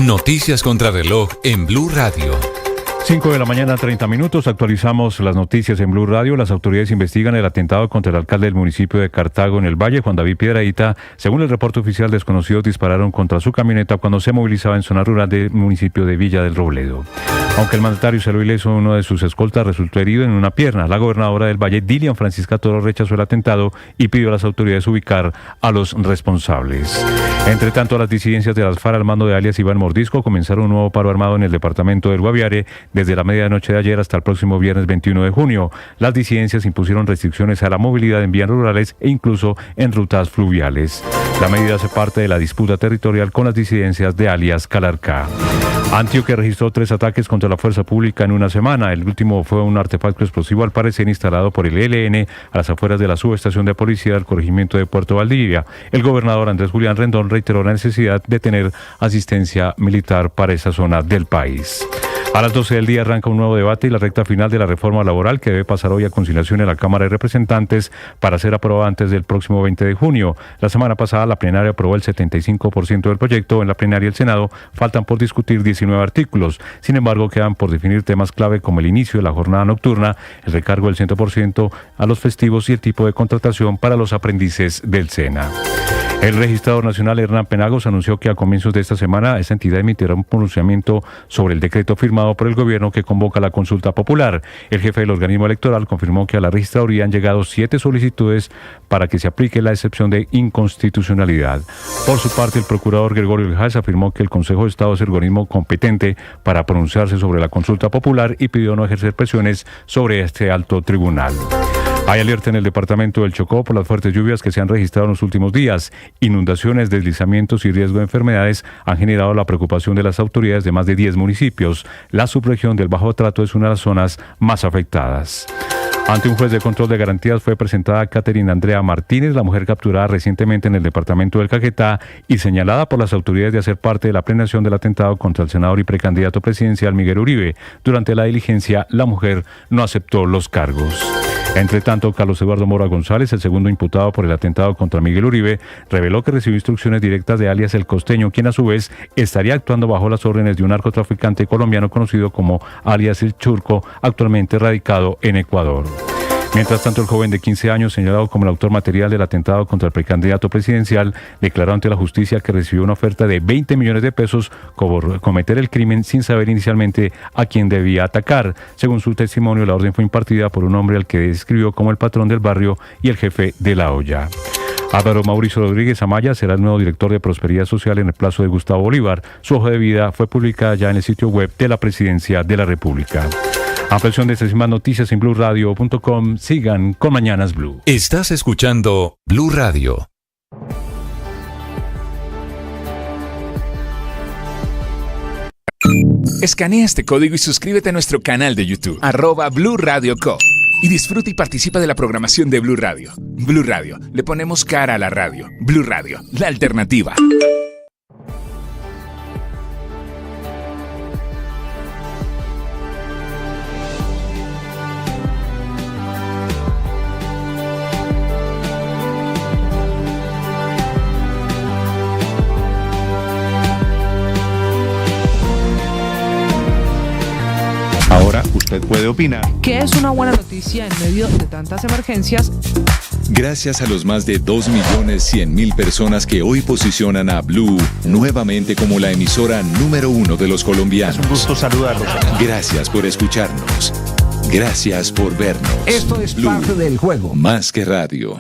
Noticias contra reloj en Blue Radio. 5 de la mañana, 30 minutos. Actualizamos las noticias en Blue Radio. Las autoridades investigan el atentado contra el alcalde del municipio de Cartago en el Valle, Juan David Piedrahita. Según el reporte oficial, desconocidos dispararon contra su camioneta cuando se movilizaba en zona rural del municipio de Villa del Robledo. Aunque el mandatario salió ileso, uno de sus escoltas resultó herido en una pierna. La gobernadora del Valle, Dilian Francisca Toro, rechazó el atentado y pidió a las autoridades ubicar a los responsables. Entre tanto, las disidencias de las FARC al mando de alias Iván Mordisco comenzaron un nuevo paro armado en el departamento del Guaviare desde la medianoche de ayer hasta el próximo viernes 21 de junio. Las disidencias impusieron restricciones a la movilidad en vías rurales e incluso en rutas fluviales. La medida hace parte de la disputa territorial con las disidencias de alias Calarcá. Antioquia registró 3 ataques contra la fuerza pública en una semana. El último fue un artefacto explosivo al parecer instalado por el ELN a las afueras de la subestación de policía del corregimiento de Puerto Valdivia. El gobernador Andrés Julián Rendón reiteró la necesidad de tener asistencia militar para esa zona del país. A las 12 del día arranca un nuevo debate y la recta final de la reforma laboral que debe pasar hoy a conciliación en la Cámara de Representantes para ser aprobada antes del próximo 20 de junio. La semana pasada la plenaria aprobó el 75% del proyecto. En la plenaria del Senado faltan por discutir 19 artículos. Sin embargo, quedan por definir temas clave como el inicio de la jornada nocturna, el recargo del 100% a los festivos y el tipo de contratación para los aprendices del SENA. El registrador nacional Hernán Penagos anunció que a comienzos de esta semana esta entidad emitirá un pronunciamiento sobre el decreto firmado por el gobierno que convoca la consulta popular. El jefe del organismo electoral confirmó que a la registraduría han llegado 7 solicitudes para que se aplique la excepción de inconstitucionalidad. Por su parte, el procurador Gregorio Lejas afirmó que el Consejo de Estado es el organismo competente para pronunciarse sobre la consulta popular y pidió no ejercer presiones sobre este alto tribunal. Hay alerta en el departamento del Chocó por las fuertes lluvias que se han registrado en los últimos días. Inundaciones, deslizamientos y riesgo de enfermedades han generado la preocupación de las autoridades de más de 10 municipios. La subregión del Bajo Trato es una de las zonas más afectadas. Ante un juez de control de garantías fue presentada Catherine Andrea Martínez, la mujer capturada recientemente en el departamento del Caquetá y señalada por las autoridades de hacer parte de la planeación del atentado contra el senador y precandidato presidencial Miguel Uribe. Durante la diligencia, la mujer no aceptó los cargos. Entre tanto, Carlos Eduardo Mora González, el segundo imputado por el atentado contra Miguel Uribe, reveló que recibió instrucciones directas de alias El Costeño, quien a su vez estaría actuando bajo las órdenes de un narcotraficante colombiano conocido como alias El Churco, actualmente radicado en Ecuador. Mientras tanto, el joven de 15 años, señalado como el autor material del atentado contra el precandidato presidencial, declaró ante la justicia que recibió una oferta de 20 millones de pesos por cometer el crimen sin saber inicialmente a quién debía atacar. Según su testimonio, la orden fue impartida por un hombre al que describió como el patrón del barrio y el jefe de la olla. Álvaro Mauricio Rodríguez Amaya será el nuevo director de Prosperidad Social en el plazo de Gustavo Bolívar. Su hoja de vida fue publicada ya en el sitio web de la Presidencia de la República. Ampliación de estas y más noticias en BlueRadio.com. Sigan con Mañanas Blue. Estás escuchando Blue Radio. Escanea este código y suscríbete a nuestro canal de YouTube, @BlueRadioCo. Y disfruta y participa de la programación de Blue Radio. Blue Radio, le ponemos cara a la radio. Blue Radio, la alternativa. Ahora usted puede opinar. ¿Qué es una buena noticia en medio de tantas emergencias? Gracias a los más de 2.100.000 personas que hoy posicionan a Blue nuevamente como la emisora número 1 de los colombianos. Es un gusto saludarlos. Gracias por escucharnos. Gracias por vernos. Esto es Blue, parte del juego. más que radio.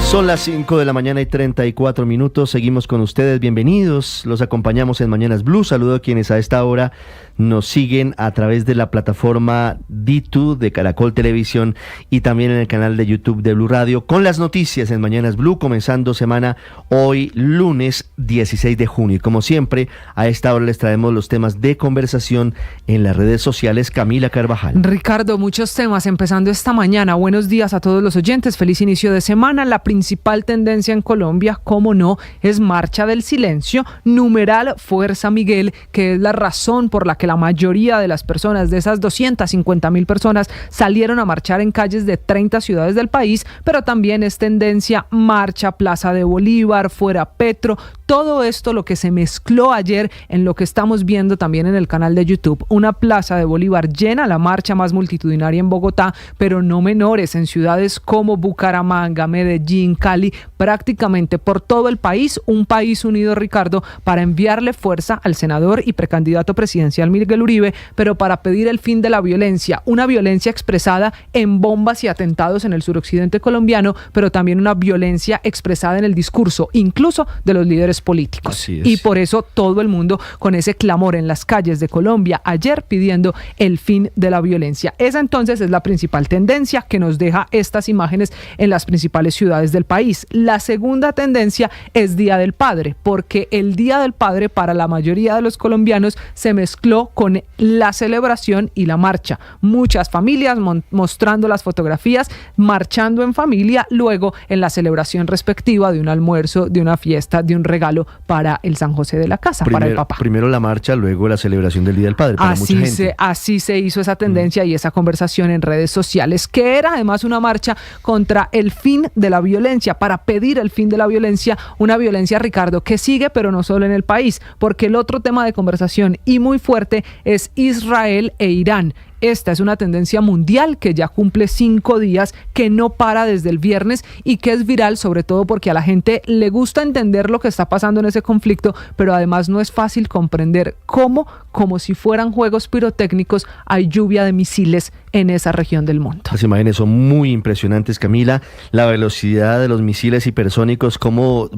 Son las 5 de la mañana y 34 minutos. Seguimos con ustedes. Bienvenidos. Los acompañamos en Mañanas Blue. Saludo a quienes a esta hora nos siguen a través de la plataforma D2 de Caracol Televisión y también en el canal de YouTube de Blue Radio con las noticias en Mañanas Blue, comenzando semana hoy lunes 16 de junio. Y como siempre, a esta hora les traemos los temas de conversación en las redes sociales. Camila Carvajal. Ricardo, muchos temas empezando esta mañana. Buenos días a todos los oyentes. Feliz inicio de semana. La principal tendencia en Colombia, como no, es Marcha del Silencio, numeral Fuerza Miguel, que es la razón por la que la mayoría de las personas, de esas 250.000 personas, salieron a marchar en calles de 30 ciudades del país, pero también es tendencia Marcha Plaza de Bolívar, Fuera Petro, todo esto lo que se mezcló ayer en lo que estamos viendo también en el canal de YouTube, una Plaza de Bolívar llena, la marcha más multitudinaria en Bogotá, pero no menores en ciudades como Bucaramanga, Medellín, Cali, prácticamente por todo el país, un país unido, Ricardo, para enviarle fuerza al senador y precandidato presidencial Miguel Uribe, pero para pedir el fin de la violencia, una violencia expresada en bombas y atentados en el suroccidente colombiano, pero también una violencia expresada en el discurso, incluso de los líderes políticos. Y por eso todo el mundo con ese clamor en las calles de Colombia ayer pidiendo el fin de la violencia. Esa entonces es la principal tendencia que nos deja estas imágenes en las principales ciudades del país. La segunda tendencia es Día del Padre, porque el Día del Padre para la mayoría de los colombianos se mezcló con la celebración y la marcha. Muchas familias mostrando las fotografías, marchando en familia, luego en la celebración respectiva de un almuerzo, de una fiesta, de un regalo para el San José de la casa, para el papá. Primero la marcha, luego la celebración del Día del Padre para mucha gente. Así se hizo esa tendencia y esa conversación en redes sociales, que era además una marcha contra el fin de la violencia, para pedir el fin de la violencia, una violencia, Ricardo, que sigue, pero no solo en el país, porque el otro tema de conversación y muy fuerte es Israel e Irán. Esta es una tendencia mundial que ya cumple 5 días, que no para desde el viernes y que es viral sobre todo porque a la gente le gusta entender lo que está pasando en ese conflicto, pero además no es fácil comprender cómo, como si fueran juegos pirotécnicos, hay lluvia de misiles en esa región del mundo. Las imágenes son muy impresionantes, Camila. La velocidad de los misiles hipersónicos, cómo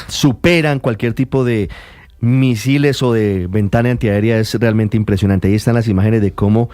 superan cualquier tipo de misiles o de ventana antiaérea, es realmente impresionante. Ahí están las imágenes de cómo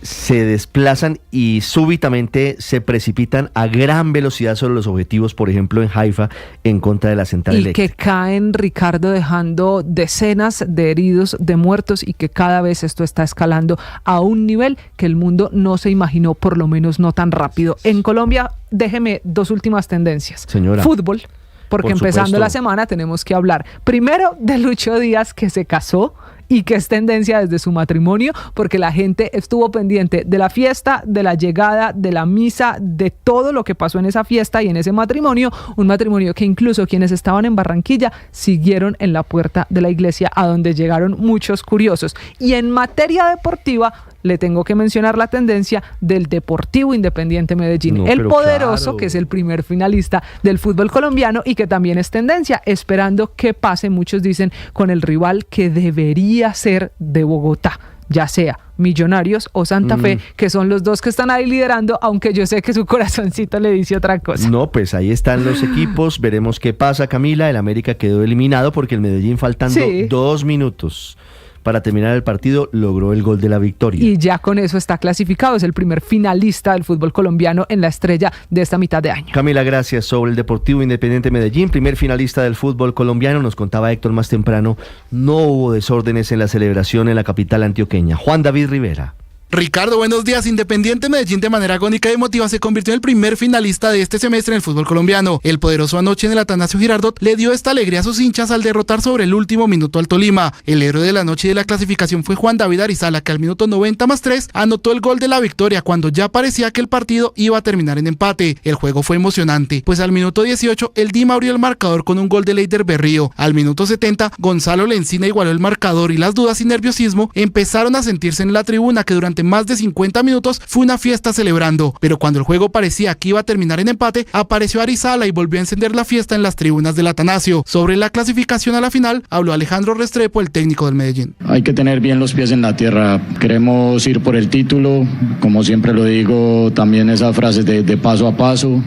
se desplazan y súbitamente se precipitan a gran velocidad sobre los objetivos, por ejemplo en Haifa, en contra de la central eléctrica. Y que caen, Ricardo, dejando decenas de heridos, de muertos, y que cada vez esto está escalando a un nivel que el mundo no se imaginó, por lo menos no tan rápido. En Colombia, déjeme 2 últimas tendencias. Señora. Fútbol. Porque empezando supuesto. la semana tenemos que hablar primero de Lucho Díaz, que se casó y que es tendencia desde su matrimonio, porque la gente estuvo pendiente de la fiesta, de la llegada, de la misa, de todo lo que pasó en esa fiesta y en ese matrimonio, un matrimonio que incluso quienes estaban en Barranquilla siguieron en la puerta de la iglesia, a donde llegaron muchos curiosos. Y en materia deportiva, le tengo que mencionar la tendencia del Deportivo Independiente Medellín, el poderoso, claro, que es el primer finalista del fútbol colombiano y que también es tendencia, esperando que pase, muchos dicen, con el rival que debería ser de Bogotá, ya sea Millonarios o Santa Fe, que son los dos que están ahí liderando, aunque yo sé que su corazoncito le dice otra cosa. No, pues ahí están los equipos, veremos qué pasa, Camila. El América quedó eliminado porque el Medellín, faltando 2 minutos para terminar el partido, logró el gol de la victoria. Y ya con eso está clasificado, es el primer finalista del fútbol colombiano en la estrella de esta mitad de año. Camila, gracias. Sobre el Deportivo Independiente Medellín, primer finalista del fútbol colombiano, nos contaba Héctor más temprano, no hubo desórdenes en la celebración en la capital antioqueña. Juan David Rivera. Ricardo, buenos días. Independiente Medellín, de manera agónica y emotiva, se convirtió en el primer finalista de este semestre en el fútbol colombiano. El poderoso anoche en el Atanasio Girardot le dio esta alegría a sus hinchas al derrotar sobre el último minuto al Tolima. El héroe de la noche y de la clasificación fue Juan David Arizala, que al minuto 90+3 anotó el gol de la victoria cuando ya parecía que el partido iba a terminar en empate. El juego fue emocionante, pues al minuto 18 el Dima abrió el marcador con un gol de Leider Berrío. Al minuto 70 Gonzalo Lencina igualó el marcador y las dudas y nerviosismo empezaron a sentirse en la tribuna, que durante más de 50 minutos fue una fiesta celebrando, pero cuando el juego parecía que iba a terminar en empate, apareció Arizala y volvió a encender la fiesta en las tribunas del Atanasio. Sobre la clasificación a la final, habló Alejandro Restrepo, el técnico del Medellín. Hay que tener bien los pies en la tierra, queremos ir por el título, como siempre lo digo, también esas frases de paso a paso,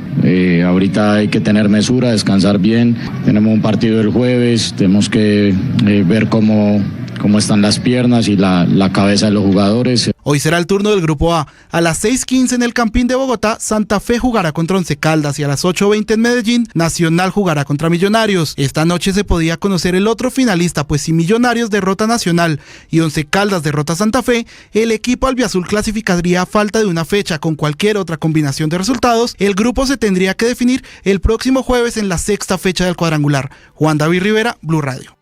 ahorita hay que tener mesura, descansar bien, tenemos un partido el jueves, tenemos que ver cómo cómo están las piernas y la cabeza de los jugadores. Hoy será el turno del Grupo A. A las 6:15 en el Campín de Bogotá, Santa Fe jugará contra Once Caldas y a las 8:20 en Medellín, Nacional jugará contra Millonarios. Esta noche se podía conocer el otro finalista, pues si Millonarios derrota a Nacional y Once Caldas derrota a Santa Fe, el equipo albiazul clasificaría a falta de una fecha. Con cualquier otra combinación de resultados, el grupo se tendría que definir el próximo jueves en la sexta fecha del cuadrangular. Juan David Rivera, Blue Radio.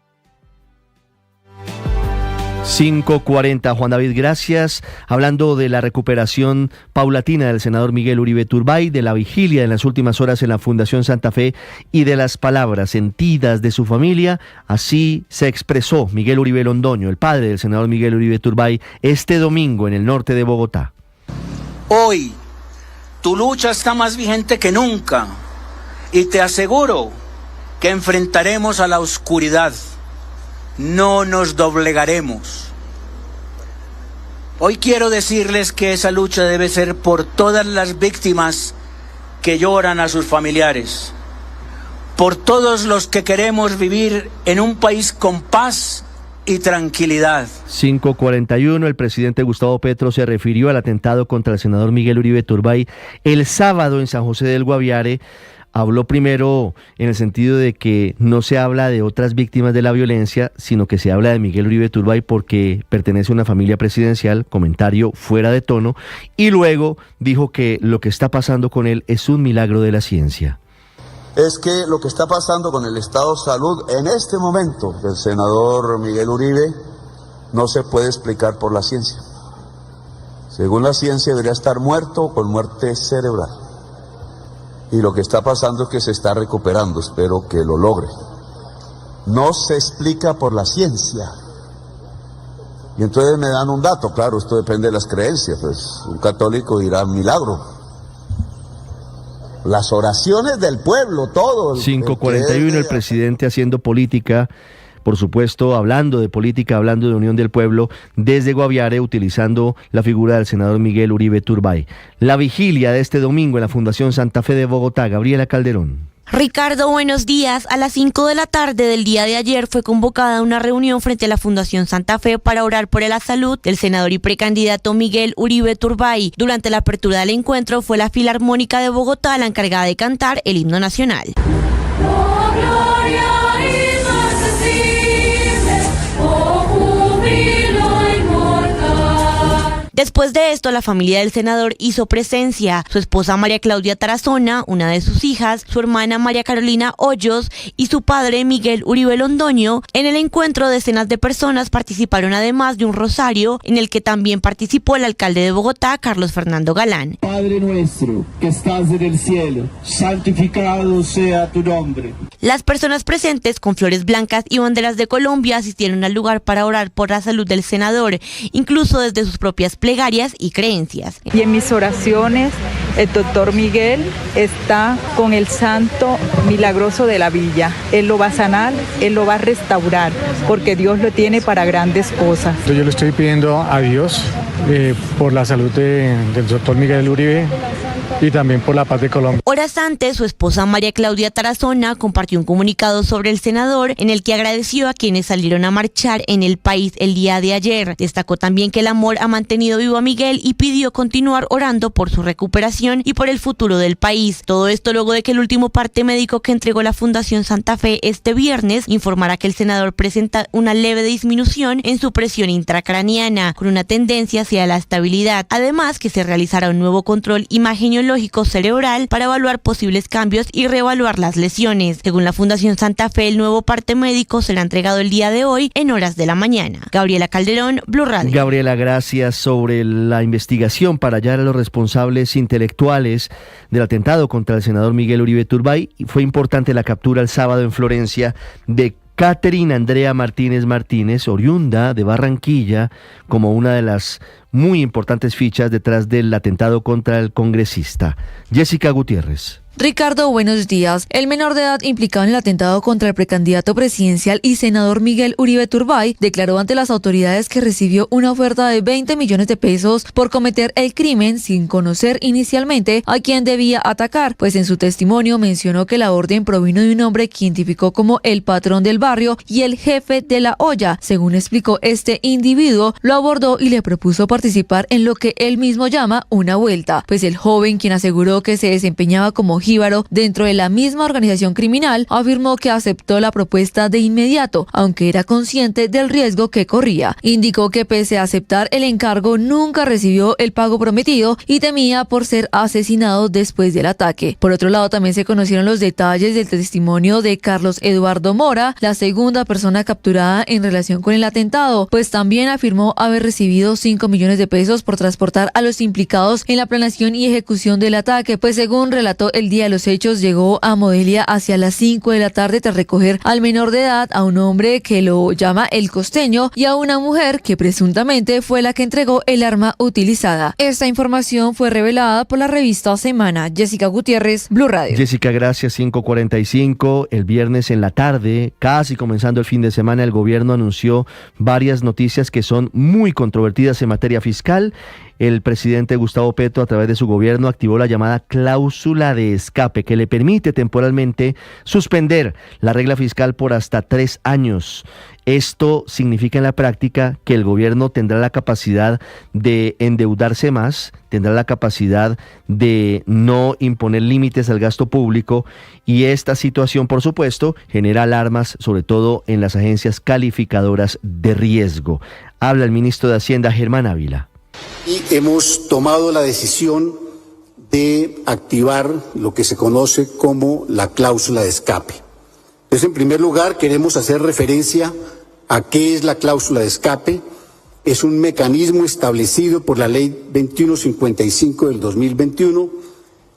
5:40. Juan David, gracias. Hablando de la recuperación paulatina del senador Miguel Uribe Turbay, de la vigilia en las últimas horas en la Fundación Santa Fe y de las palabras sentidas de su familia, así se expresó Miguel Uribe Londoño, el padre del senador Miguel Uribe Turbay, este domingo en el norte de Bogotá. Hoy, tu lucha está más vigente que nunca y te aseguro que enfrentaremos a la oscuridad. No nos doblegaremos. Hoy quiero decirles que esa lucha debe ser por todas las víctimas que lloran a sus familiares, por todos los que queremos vivir en un país con paz y tranquilidad. 5:41. El presidente Gustavo Petro se refirió al atentado contra el senador Miguel Uribe Turbay el sábado en San José del Guaviare. Habló primero en el sentido de que no se habla de otras víctimas de la violencia, sino que se habla de Miguel Uribe Turbay porque pertenece a una familia presidencial, comentario fuera de tono, y luego dijo que lo que está pasando con él es un milagro de la ciencia. Es que lo que está pasando con el estado de salud en este momento del senador Miguel Uribe no se puede explicar por la ciencia. Según la ciencia debería estar muerto con muerte cerebral. Y lo que está pasando es que se está recuperando, espero que lo logre. No se explica por la ciencia. Y entonces me dan un dato, claro, esto depende de las creencias, pues un católico dirá milagro. Las oraciones del pueblo, todo. 5:41, el presidente haciendo política, por supuesto, hablando de política, hablando de unión del pueblo, desde Guaviare, utilizando la figura del senador Miguel Uribe Turbay. La vigilia de este domingo en la Fundación Santa Fe de Bogotá, Gabriela Calderón. Ricardo, buenos días. A las 5 de la tarde del día de ayer fue convocada una reunión frente a la Fundación Santa Fe para orar por la salud del senador y precandidato Miguel Uribe Turbay. Durante la apertura del encuentro fue la Filarmónica de Bogotá la encargada de cantar el himno nacional. Después de esto, la familia del senador hizo presencia. Su esposa María Claudia Tarazona, una de sus hijas, su hermana María Carolina Hoyos y su padre Miguel Uribe Londoño. En el encuentro, decenas de personas participaron además de un rosario en el que también participó el alcalde de Bogotá, Carlos Fernando Galán. Padre nuestro, que estás en el cielo, santificado sea tu nombre. Las personas presentes con flores blancas y banderas de Colombia asistieron al lugar para orar por la salud del senador, incluso desde sus propias plegarias y creencias. Y en mis oraciones, el doctor Miguel está con el santo milagroso de la villa. Él lo va a sanar, él lo va a restaurar, porque Dios lo tiene para grandes cosas. Yo le estoy pidiendo a Dios por la salud del doctor Miguel Uribe y también por la paz de Colombia. Horas antes, su esposa María Claudia Tarazona compartió un comunicado sobre el senador en el que agradeció a quienes salieron a marchar en el país el día de ayer. Destacó también que el amor ha mantenido vivo a Miguel y pidió continuar orando por su recuperación y por el futuro del país. Todo esto luego de que el último parte médico que entregó la Fundación Santa Fe este viernes informara que el senador presenta una leve disminución en su presión intracraniana, con una tendencia hacia la estabilidad. Además, que se realizará un nuevo control imagenológico cerebral para evaluar posibles cambios y reevaluar las lesiones. Según la Fundación Santa Fe, el nuevo parte médico será entregado el día de hoy en horas de la mañana. Gabriela Calderón, Blue Radio. Gabriela, gracias. Sobre la investigación para hallar a los responsables intelectuales del atentado contra el senador Miguel Uribe Turbay, fue importante la captura el sábado en Florencia de Catherine Andrea Martínez Martínez, oriunda de Barranquilla, como una de las muy importantes fichas detrás del atentado contra el congresista. Jessica Gutiérrez. Ricardo, buenos días. El menor de edad implicado en el atentado contra el precandidato presidencial y senador Miguel Uribe Turbay declaró ante las autoridades que recibió una oferta de 20 millones de pesos por cometer el crimen sin conocer inicialmente a quién debía atacar, pues en su testimonio mencionó que la orden provino de un hombre que identificó como el patrón del barrio y el jefe de la olla. Según explicó, este individuo lo abordó y le propuso participar en lo que él mismo llama una vuelta, pues el joven, quien aseguró que se desempeñaba como jíbaro dentro de la misma organización criminal, afirmó que aceptó la propuesta de inmediato, aunque era consciente del riesgo que corría. Indicó que pese a aceptar el encargo, nunca recibió el pago prometido y temía por ser asesinado después del ataque. Por otro lado, también se conocieron los detalles del testimonio de Carlos Eduardo Mora, la segunda persona capturada en relación con el atentado, pues también afirmó haber recibido 5 millones de pesos por transportar a los implicados en la planeación y ejecución del ataque, pues según relató el día de los hechos, llegó a Modelia hacia las 5 de la tarde tras recoger al menor de edad, a un hombre que lo llama el costeño y a una mujer que presuntamente fue la que entregó el arma utilizada. Esta información fue revelada por la revista Semana. Jessica Gutiérrez, Blue Radio. Jessica, gracias. 5:45. El viernes en la tarde, casi comenzando el fin de semana, el gobierno anunció varias noticias que son muy controvertidas en materia fiscal. El presidente Gustavo Petro, a través de su gobierno, activó la llamada cláusula de escape, que le permite temporalmente suspender la regla fiscal por hasta 3 años. Esto significa en la práctica que el gobierno tendrá la capacidad de endeudarse más, tendrá la capacidad de no imponer límites al gasto público, y esta situación, por supuesto, genera alarmas, sobre todo en las agencias calificadoras de riesgo. Habla el ministro de Hacienda, Germán Ávila. Y hemos tomado la decisión de activar lo que se conoce como la cláusula de escape. Entonces, en primer lugar, queremos hacer referencia a qué es la cláusula de escape. Es un mecanismo establecido por la Ley 2155 del 2021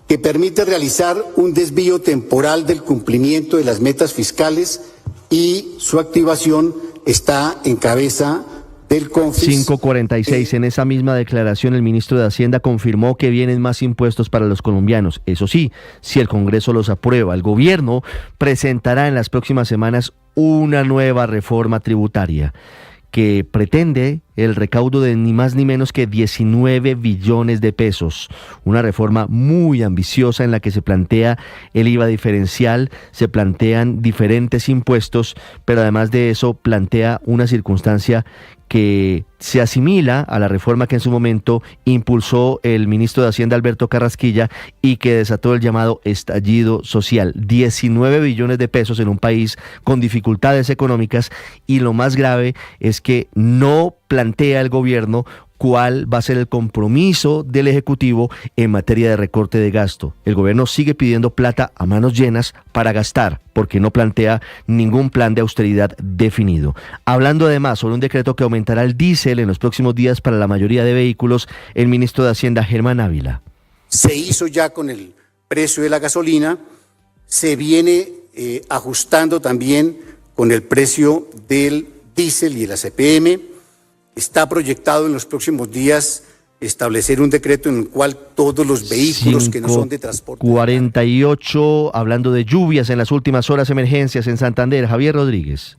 que permite realizar un desvío temporal del cumplimiento de las metas fiscales, y su activación está en cabeza del CONFIS. 5:46. En esa misma declaración, el ministro de Hacienda confirmó que vienen más impuestos para los colombianos. Eso sí, si el Congreso los aprueba, el gobierno presentará en las próximas semanas una nueva reforma tributaria que pretende el recaudo de ni más ni menos que 19 billones de pesos. Una reforma muy ambiciosa en la que se plantea el IVA diferencial, se plantean diferentes impuestos, pero además de eso plantea una circunstancia que se asimila a la reforma que en su momento impulsó el ministro de Hacienda, Alberto Carrasquilla, y que desató el llamado estallido social. 19 billones de pesos en un país con dificultades económicas, y lo más grave es que no plantea el gobierno cuál va a ser el compromiso del Ejecutivo en materia de recorte de gasto. El gobierno sigue pidiendo plata a manos llenas para gastar, porque no plantea ningún plan de austeridad definido. Hablando además sobre un decreto que aumentará el diésel en los próximos días para la mayoría de vehículos, el ministro de Hacienda, Germán Ávila. Se hizo ya con el precio de la gasolina, se viene ajustando también con el precio del diésel y el ACPM. Está proyectado en los próximos días establecer un decreto en el cual todos los vehículos que no son de transporte. 48, hablando de lluvias en las últimas horas, emergencias en Santander. Javier Rodríguez.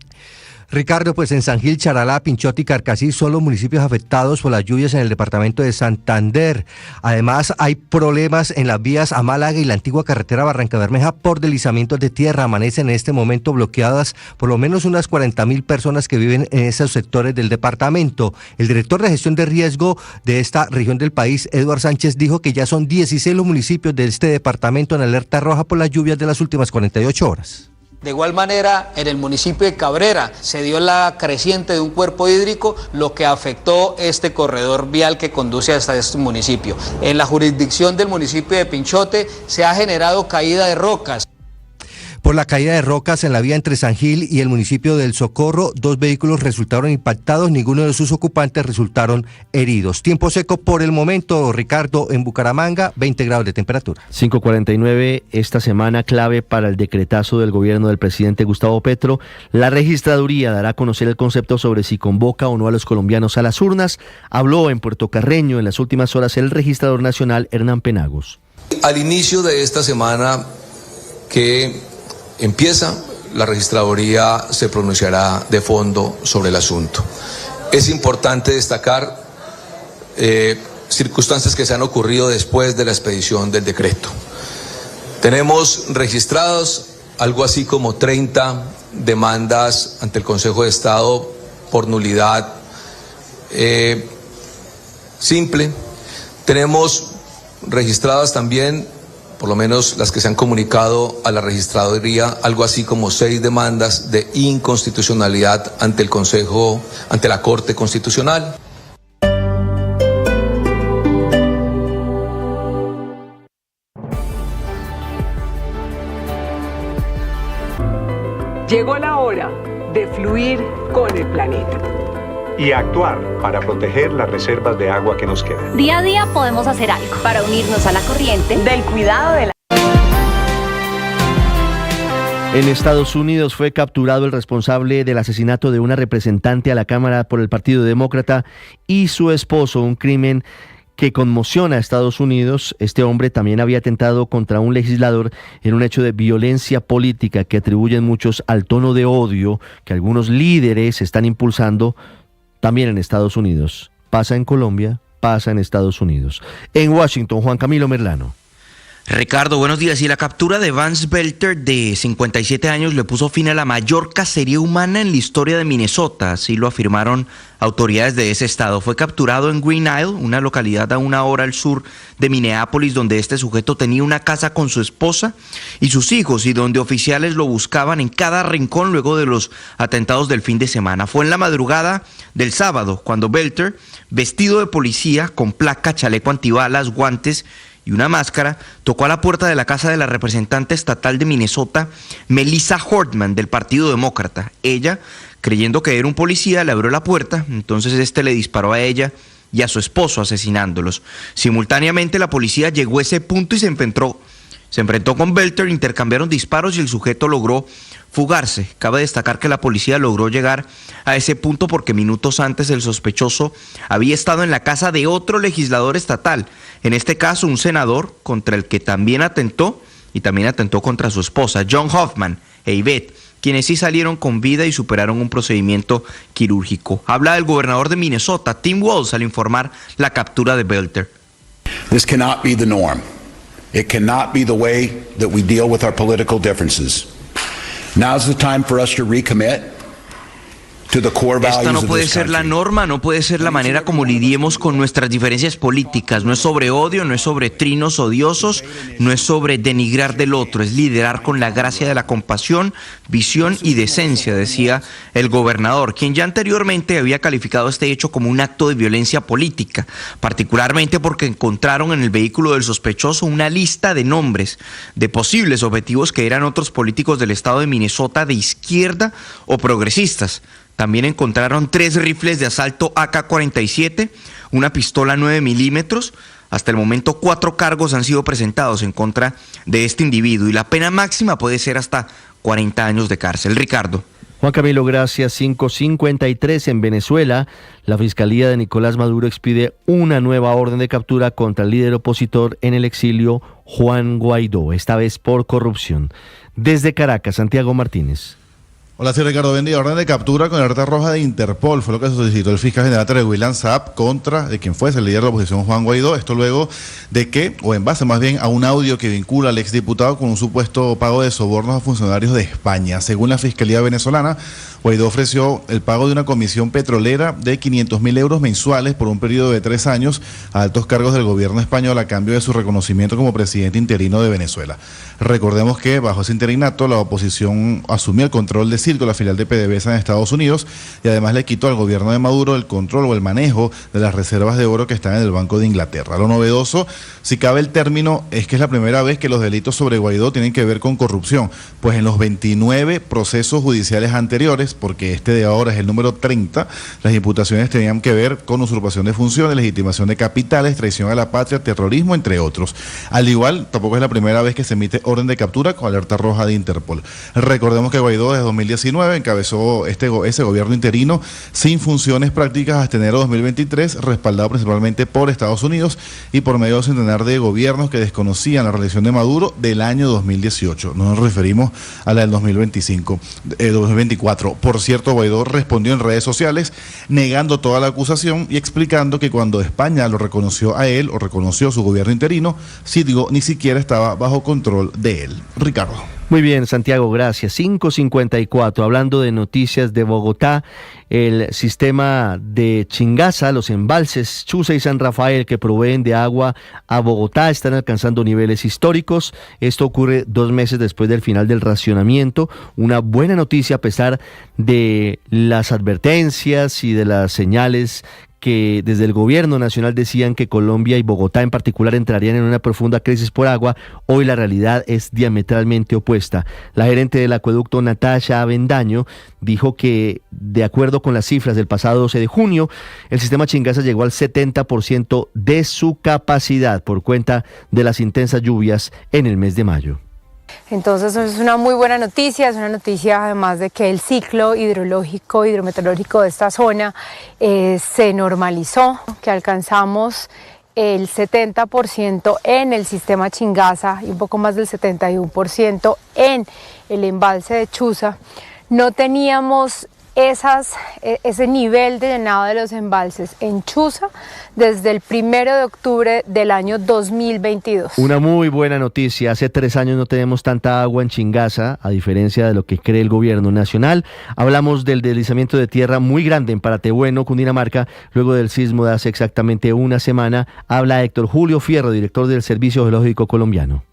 Ricardo, pues en San Gil, Charalá, Pinchote y Carcassí son los municipios afectados por las lluvias en el departamento de Santander. Además, hay problemas en las vías a Málaga y la antigua carretera Barrancabermeja por deslizamientos de tierra. Amanecen en este momento bloqueadas por lo menos unas 40.000 personas que viven en esos sectores del departamento. El director de gestión de riesgo de esta región del país, Eduardo Sánchez, dijo que ya son 16 los municipios de este departamento en alerta roja por las lluvias de las últimas 48 horas. De igual manera, en el municipio de Cabrera se dio la creciente de un cuerpo hídrico, lo que afectó este corredor vial que conduce hasta este municipio. En la jurisdicción del municipio de Pinchote se ha generado caída de rocas. Por la caída de rocas en la vía entre San Gil y el municipio del Socorro, 2 vehículos resultaron impactados, ninguno de sus ocupantes resultaron heridos. Tiempo seco por el momento, Ricardo, en Bucaramanga, 20 grados de temperatura. 5:49, esta semana clave para el decretazo del gobierno del presidente Gustavo Petro. La registraduría dará a conocer el concepto sobre si convoca o no a los colombianos a las urnas. Habló en Puerto Carreño en las últimas horas el registrador nacional, Hernán Penagos. al inicio de esta semana que empieza, la registraduría se pronunciará de fondo sobre el asunto. Es importante destacar circunstancias que se han ocurrido después de la expedición del decreto. Tenemos registrados algo así como 30 demandas ante el Consejo de Estado por nulidad simple. Tenemos registradas también, por lo menos las que se han comunicado a la registraduría, algo así como 6 demandas de inconstitucionalidad ante el Consejo, ante la Corte Constitucional. Llegó la hora de fluir con el planeta. Y actuar para proteger las reservas de agua que nos quedan. Día a día podemos hacer algo para unirnos a la corriente del cuidado de la... En Estados Unidos fue capturado el responsable del asesinato de una representante a la Cámara por el Partido Demócrata y su esposo, un crimen que conmociona a Estados Unidos. Este hombre también había atentado contra un legislador en un hecho de violencia política que atribuyen muchos al tono de odio que algunos líderes están impulsando también en Estados Unidos. Pasa en Colombia, pasa en Estados Unidos. En Washington, Juan Camilo Merlano. Ricardo, buenos días. Y la captura de Vance Belter, de 57 años, le puso fin a la mayor cacería humana en la historia de Minnesota, así lo afirmaron autoridades de ese estado. Fue capturado en Green Isle, una localidad a 1 hora al sur de Minneapolis, donde este sujeto tenía una casa con su esposa y sus hijos, y donde oficiales lo buscaban en cada rincón luego de los atentados del fin de semana. Fue en la madrugada del sábado cuando Belter, vestido de policía, con placa, chaleco antibalas, guantes y una máscara, tocó a la puerta de la casa de la representante estatal de Minnesota, Melissa Hortman, del Partido Demócrata. Ella, creyendo que era un policía, le abrió la puerta, entonces este le disparó a ella y a su esposo, asesinándolos. Simultáneamente la policía llegó a ese punto y se enfrentó con Belter, intercambiaron disparos y el sujeto logró fugarse. Cabe destacar que la policía logró llegar a ese punto porque minutos antes el sospechoso había estado en la casa de otro legislador estatal, en este caso un senador contra el que también atentó, y también atentó contra su esposa, John Hoffman e Yvette, quienes sí salieron con vida y superaron un procedimiento quirúrgico. Habla el gobernador de Minnesota, Tim Walz, al informar la captura de Belter. This cannot be the norm. It cannot be the way that we deal with our political differences. Now's the time for us to recommit to the core values of this country. Esta no puede ser la norma, no puede ser la manera como lidiemos con nuestras diferencias políticas. No es sobre odio, no es sobre trinos odiosos, no es sobre denigrar del otro, es liderar con la gracia de la compasión, visión y decencia, decía el gobernador, quien ya anteriormente había calificado este hecho como un acto de violencia política, particularmente porque encontraron en el vehículo del sospechoso una lista de nombres de posibles objetivos que eran otros políticos del estado de Minnesota de izquierda o progresistas. También encontraron 3 rifles de asalto AK-47, una pistola 9 milímetros. Hasta el momento 4 cargos han sido presentados en contra de este individuo y la pena máxima puede ser hasta 40 años de cárcel. Ricardo. Juan Camilo, gracias. 5:53 en Venezuela. La Fiscalía de Nicolás Maduro expide una nueva orden de captura contra el líder opositor en el exilio, Juan Guaidó, esta vez por corrupción. Desde Caracas, Santiago Martínez. Hola, soy Ricardo Bendía. Orden de captura con alerta roja de Interpol fue lo que solicitó el fiscal general de William Saab contra de quien fuese el líder de la oposición, Juan Guaidó. Esto luego de que, o en base más bien a un audio que vincula al exdiputado con un supuesto pago de sobornos a funcionarios de España. Según la Fiscalía venezolana, Guaidó ofreció el pago de una comisión petrolera de 500.000 euros mensuales por un periodo de 3 años a altos cargos del gobierno español a cambio de su reconocimiento como presidente interino de Venezuela. Recordemos que bajo ese interinato la oposición asumió el control de Circo, la filial de PDVSA en Estados Unidos, y además le quitó al gobierno de Maduro el control o el manejo de las reservas de oro que están en el Banco de Inglaterra. Lo novedoso, si cabe el término, es que es la primera vez que los delitos sobre Guaidó tienen que ver con corrupción, pues en los 29 procesos judiciales anteriores, porque este de ahora es el número 30, las imputaciones tenían que ver con usurpación de funciones, legitimación de capitales, traición a la patria, terrorismo, entre otros. Al igual, tampoco es la primera vez que se emite orden de captura con alerta roja de Interpol. Recordemos que Guaidó desde 2010 2019, encabezó ese gobierno interino sin funciones prácticas hasta enero de 2023, respaldado principalmente por Estados Unidos y por medio de un centenar de gobiernos que desconocían la reelección de Maduro del año 2018. No nos referimos a la del 2024. Por cierto, Guaidó respondió en redes sociales negando toda la acusación y explicando que cuando España lo reconoció a él o reconoció su gobierno interino, ni siquiera estaba bajo control de él. Ricardo. Muy bien, Santiago, gracias. 5:54, hablando de noticias de Bogotá, el sistema de Chingaza, los embalses Chuza y San Rafael que proveen de agua a Bogotá están alcanzando niveles históricos. Esto ocurre 2 meses después del final del racionamiento. Una buena noticia a pesar de las advertencias y de las señales que desde el gobierno nacional decían que Colombia y Bogotá en particular entrarían en una profunda crisis por agua. Hoy la realidad es diametralmente opuesta. La gerente del acueducto, Natasha Avendaño, dijo que de acuerdo con las cifras del pasado 12 de junio, el sistema Chingaza llegó al 70% de su capacidad por cuenta de las intensas lluvias en el mes de mayo. Entonces es una muy buena noticia, es una noticia además de que el ciclo hidrometeorológico de esta zona se normalizó, que alcanzamos el 70% en el sistema Chingaza y un poco más del 71% en el embalse de Chuza. No teníamos ese nivel de llenado de los embalses en Chuza desde el 1 de octubre del año 2022. Una muy buena noticia. Hace 3 años no tenemos tanta agua en Chingaza, a diferencia de lo que cree el gobierno nacional. Hablamos del deslizamiento de tierra muy grande en Paratebueno, Cundinamarca, luego del sismo de hace exactamente una semana. Habla Héctor Julio Fierro, director del Servicio Geológico Colombiano.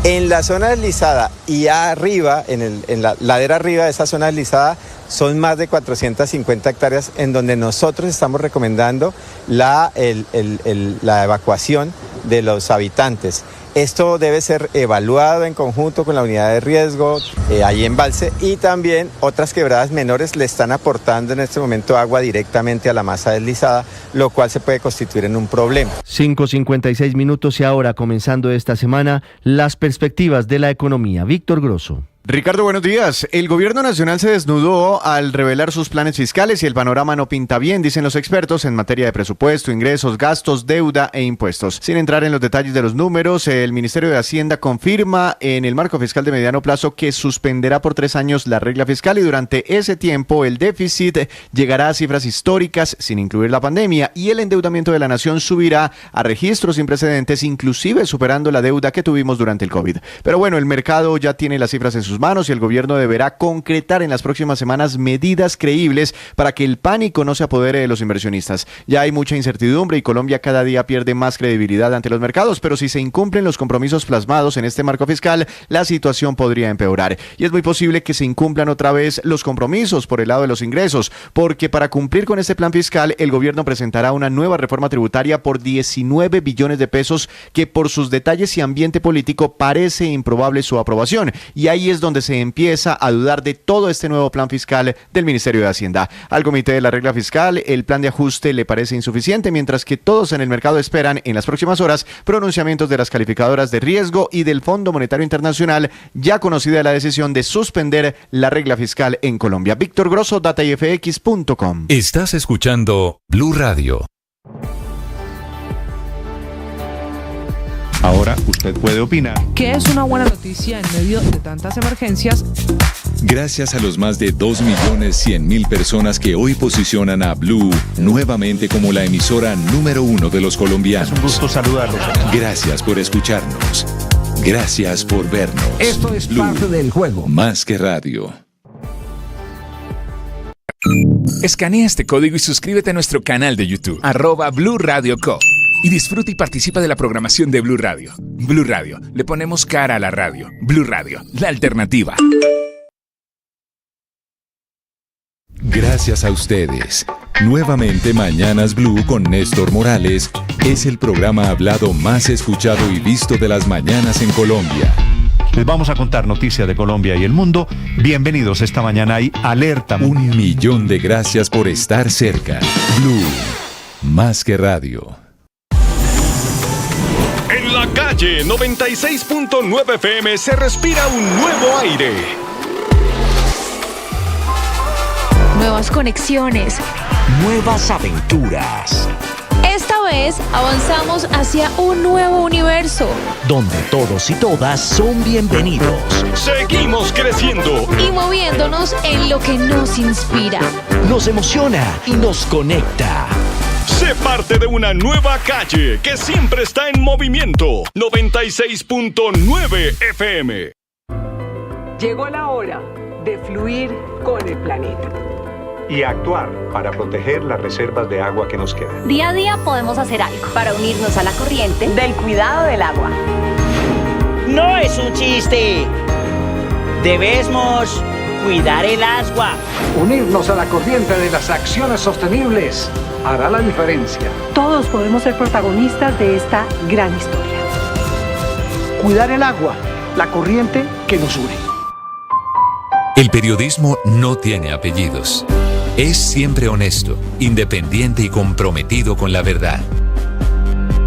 En la zona deslizada y arriba, en la ladera arriba de esa zona deslizada, son más de 450 hectáreas en donde nosotros estamos recomendando la evacuación de los habitantes. Esto debe ser evaluado en conjunto con la unidad de riesgo, ahí embalse, y también otras quebradas menores le están aportando en este momento agua directamente a la masa deslizada, lo cual se puede constituir en un problema. 5:56 minutos y ahora, comenzando esta semana, las perspectivas de la economía. Víctor Grosso. Ricardo, buenos días. El gobierno nacional se desnudó al revelar sus planes fiscales y el panorama no pinta bien, dicen los expertos, en materia de presupuesto, ingresos, gastos, deuda e impuestos. Sin entrar en los detalles de los números, el Ministerio de Hacienda confirma en el marco fiscal de mediano plazo que suspenderá por 3 años la regla fiscal y durante ese tiempo el déficit llegará a cifras históricas sin incluir la pandemia y el endeudamiento de la nación subirá a registros sin precedentes, inclusive superando la deuda que tuvimos durante el COVID. Pero bueno, el mercado ya tiene las cifras en sus manos y el gobierno deberá concretar en las próximas semanas medidas creíbles para que el pánico no se apodere de los inversionistas. Ya hay mucha incertidumbre y Colombia cada día pierde más credibilidad ante los mercados, pero si se incumplen los compromisos plasmados en este marco fiscal, la situación podría empeorar. Y es muy posible que se incumplan otra vez los compromisos por el lado de los ingresos, porque para cumplir con este plan fiscal, el gobierno presentará una nueva reforma tributaria por 19 billones de pesos que por sus detalles y ambiente político parece improbable su aprobación. Y ahí es donde se empieza a dudar de todo este nuevo plan fiscal del Ministerio de Hacienda. Al Comité de la Regla Fiscal, el plan de ajuste le parece insuficiente, mientras que todos en el mercado esperan en las próximas horas pronunciamientos de las calificadoras de riesgo y del Fondo Monetario Internacional, ya conocida la decisión de suspender la regla fiscal en Colombia. Víctor Grosso, datayfx.com. Estás escuchando Blue Radio. Ahora usted puede opinar. ¿Qué es una buena noticia en medio de tantas emergencias? Gracias a los más de 2.100.000 personas que hoy posicionan a Blue nuevamente como la emisora número 1 de los colombianos. Es un gusto saludarlos. Gracias por escucharnos. Gracias por vernos. Esto es Blue, parte del juego. Más que radio. Escanea este código y suscríbete a nuestro canal de YouTube, @Blue Radio Co. Y disfruta y participa de la programación de Blue Radio. Blue Radio, le ponemos cara a la radio. Blue Radio, la alternativa. Gracias a ustedes. Nuevamente Mañanas Blue con Néstor Morales es el programa hablado más escuchado y visto de las mañanas en Colombia. Les vamos a contar noticias de Colombia y el mundo. Bienvenidos esta mañana y alerta. 1 millón de gracias por estar cerca. Blue, más que radio. En la calle 96.9 FM se respira un nuevo aire. nuevas conexiones, nuevas aventuras. Esta vez avanzamos hacia un nuevo universo, donde todos y todas son bienvenidos. Seguimos creciendo y moviéndonos en lo que nos inspira, nos emociona y nos conecta. Sé parte de una nueva calle que siempre está en movimiento. 96.9 FM. Llegó la hora de fluir con el planeta y actuar para proteger las reservas de agua que nos quedan. Día a día podemos hacer algo para unirnos a la corriente del cuidado del agua. No es un chiste. Debemos cuidar el agua. Unirnos a la corriente de las acciones sostenibles hará la diferencia. Todos podemos ser protagonistas de esta gran historia. Cuidar el agua, la corriente que nos une. El periodismo no tiene apellidos. Es siempre honesto, independiente y comprometido con la verdad.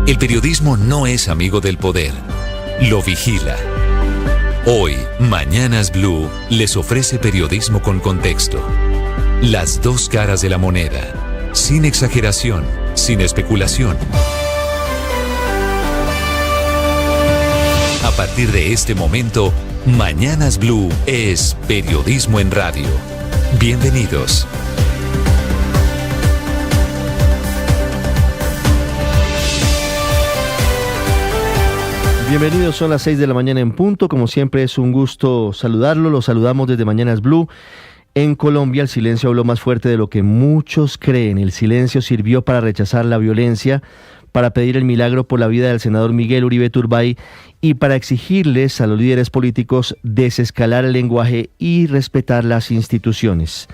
El periodismo no es amigo del poder, lo vigila. Hoy, Mañanas Blue les ofrece periodismo con contexto. Las dos caras de la moneda, sin exageración, sin especulación. A partir de este momento, Mañanas Blue es periodismo en radio. Bienvenidos. Bienvenidos, son las 6 de la mañana en punto. Como siempre es un gusto saludarlo. Los saludamos desde Mañanas Blue. En Colombia el silencio habló más fuerte de lo que muchos creen. El silencio sirvió para rechazar la violencia, para pedir el milagro por la vida del senador Miguel Uribe Turbay y para exigirles a los líderes políticos desescalar el lenguaje y respetar las instituciones.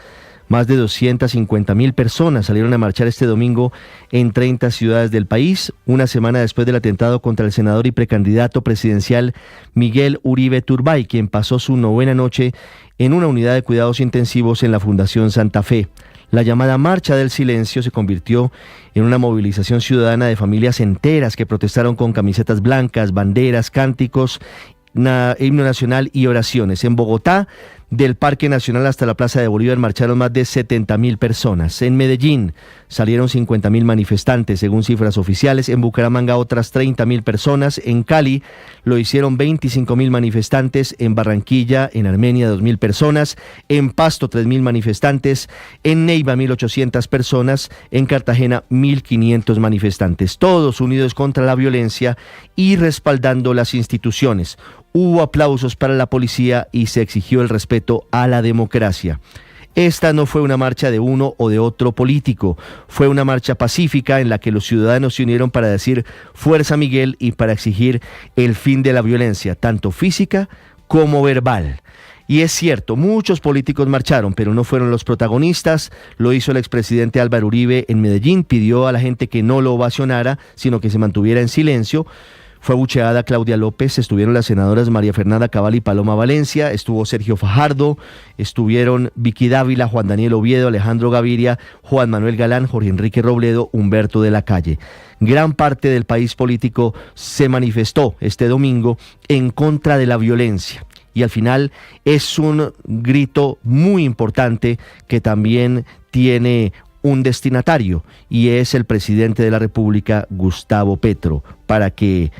Más de 250.000 personas salieron a marchar este domingo en 30 ciudades del país, una semana después del atentado contra el senador y precandidato presidencial Miguel Uribe Turbay, quien pasó su novena noche en una unidad de cuidados intensivos en la Fundación Santa Fe. La llamada Marcha del Silencio se convirtió en una movilización ciudadana de familias enteras que protestaron con camisetas blancas, banderas, cánticos, himno nacional y oraciones. En Bogotá, del Parque Nacional hasta la Plaza de Bolívar marcharon más de 70.000 personas. En Medellín salieron 50.000 manifestantes, según cifras oficiales. En Bucaramanga otras 30.000 personas. En Cali lo hicieron 25.000 manifestantes. En Barranquilla, en Armenia, 2.000 personas. En Pasto, 3.000 manifestantes. En Neiva, 1.800 personas. En Cartagena, 1.500 manifestantes. Todos unidos contra la violencia y respaldando las instituciones. Hubo aplausos para la policía y se exigió el respeto a la democracia. Esta no fue una marcha de uno o de otro político, fue una marcha pacífica en la que los ciudadanos se unieron para decir Fuerza Miguel y para exigir el fin de la violencia, tanto física como verbal. Y es cierto, muchos políticos marcharon, pero no fueron los protagonistas. Lo hizo el expresidente Álvaro Uribe en Medellín, pidió a la gente que no lo ovacionara, sino que se mantuviera en silencio. Fue abucheada Claudia López, estuvieron las senadoras María Fernanda Cabal y Paloma Valencia, estuvo Sergio Fajardo, estuvieron Vicky Dávila, Juan Daniel Oviedo, Alejandro Gaviria, Juan Manuel Galán, Jorge Enrique Robledo, Humberto de la Calle. Gran parte del país político se manifestó este domingo en contra de la violencia. Y al final es un grito muy importante que también tiene un destinatario, y es el presidente de la República, Gustavo Petro, para que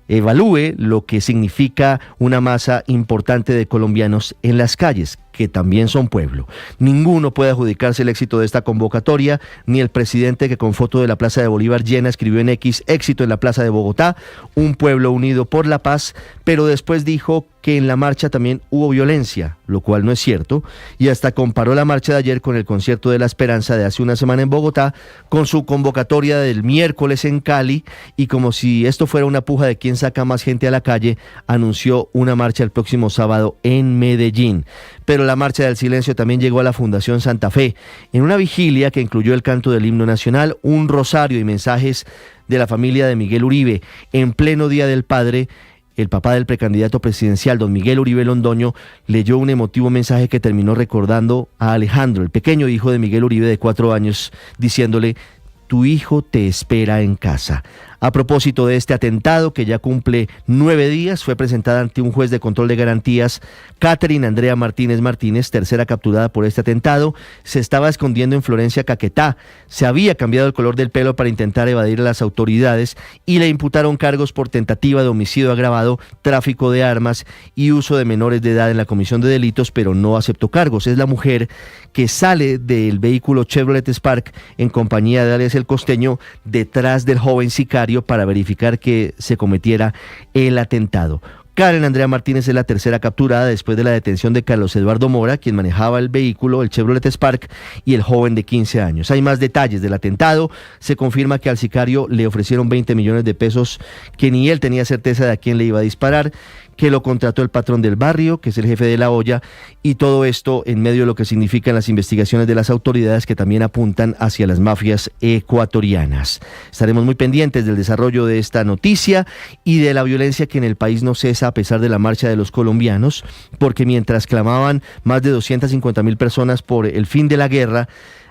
evalúe lo que significa una masa importante de colombianos en las calles, que también son pueblo. Ninguno puede adjudicarse el éxito de esta convocatoria, ni el presidente que con foto de la Plaza de Bolívar llena escribió en X, éxito en la Plaza de Bogotá, un pueblo unido por la paz, pero después dijo que en la marcha también hubo violencia, lo cual no es cierto, y hasta comparó la marcha de ayer con el concierto de la Esperanza de hace una semana en Bogotá, con su convocatoria del miércoles en Cali, y como si esto fuera una puja de quién saca más gente a la calle, anunció una marcha el próximo sábado en Medellín. Pero la Marcha del Silencio también llegó a la Fundación Santa Fe, en una vigilia que incluyó el canto del himno nacional, un rosario y mensajes de la familia de Miguel Uribe. En pleno Día del Padre, el papá del precandidato presidencial, don Miguel Uribe Londoño, leyó un emotivo mensaje que terminó recordando a Alejandro, el pequeño hijo de Miguel Uribe de 4 años, diciéndole: tu hijo te espera en casa. A propósito de este atentado, que ya cumple 9 días, fue presentada ante un juez de control de garantías Catherine Andrea Martínez Martínez, tercera capturada por este atentado. Se estaba escondiendo en Florencia, Caquetá. Se había cambiado el color del pelo para intentar evadir a las autoridades y le imputaron cargos por tentativa de homicidio agravado, tráfico de armas y uso de menores de edad en la comisión de delitos, pero no aceptó cargos. Es la mujer que sale del vehículo Chevrolet Spark en compañía de alias El Costeño detrás del joven sicario para verificar que se cometiera el atentado. Karen Andrea Martínez es la tercera capturada después de la detención de Carlos Eduardo Mora, quien manejaba el vehículo, el Chevrolet Spark, y el joven de 15 años. Hay más detalles del atentado. Se confirma que al sicario le ofrecieron 20 millones de pesos, que ni él tenía certeza de a quién le iba a disparar, que lo contrató el patrón del barrio, que es el jefe de la olla, y todo esto en medio de lo que significan las investigaciones de las autoridades, que también apuntan hacia las mafias ecuatorianas. Estaremos muy pendientes del desarrollo de esta noticia y de la violencia que en el país no cesa a pesar de la marcha de los colombianos, porque mientras clamaban más de 250.000 personas por el fin de la guerra,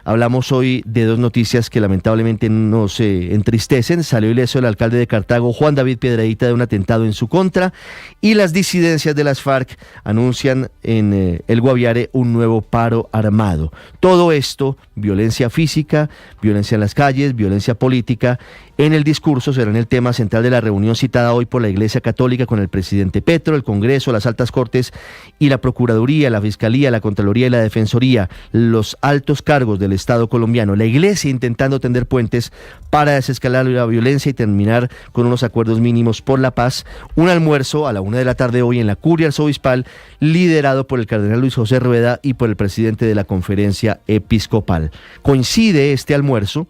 hablamos hoy de dos noticias que lamentablemente nos entristecen. Salió ileso el alcalde de Cartago, Juan David Piedradita, de un atentado en su contra, y las disidencias de las FARC anuncian en el Guaviare un nuevo paro armado. Todo esto, violencia física, violencia en las calles, violencia política, en el discurso serán el tema central de la reunión citada hoy por la Iglesia Católica con el presidente Petro, el Congreso, las altas cortes y la Procuraduría, la Fiscalía, la Contraloría y la Defensoría, los altos cargos del Estado colombiano, la Iglesia intentando tender puentes para desescalar la violencia y terminar con unos acuerdos mínimos por la paz. Un almuerzo a la 1 de la tarde hoy en la Curia Arzobispal, liderado por el cardenal Luis José Rueda y por el presidente de la Conferencia Episcopal. Coincide este almuerzo,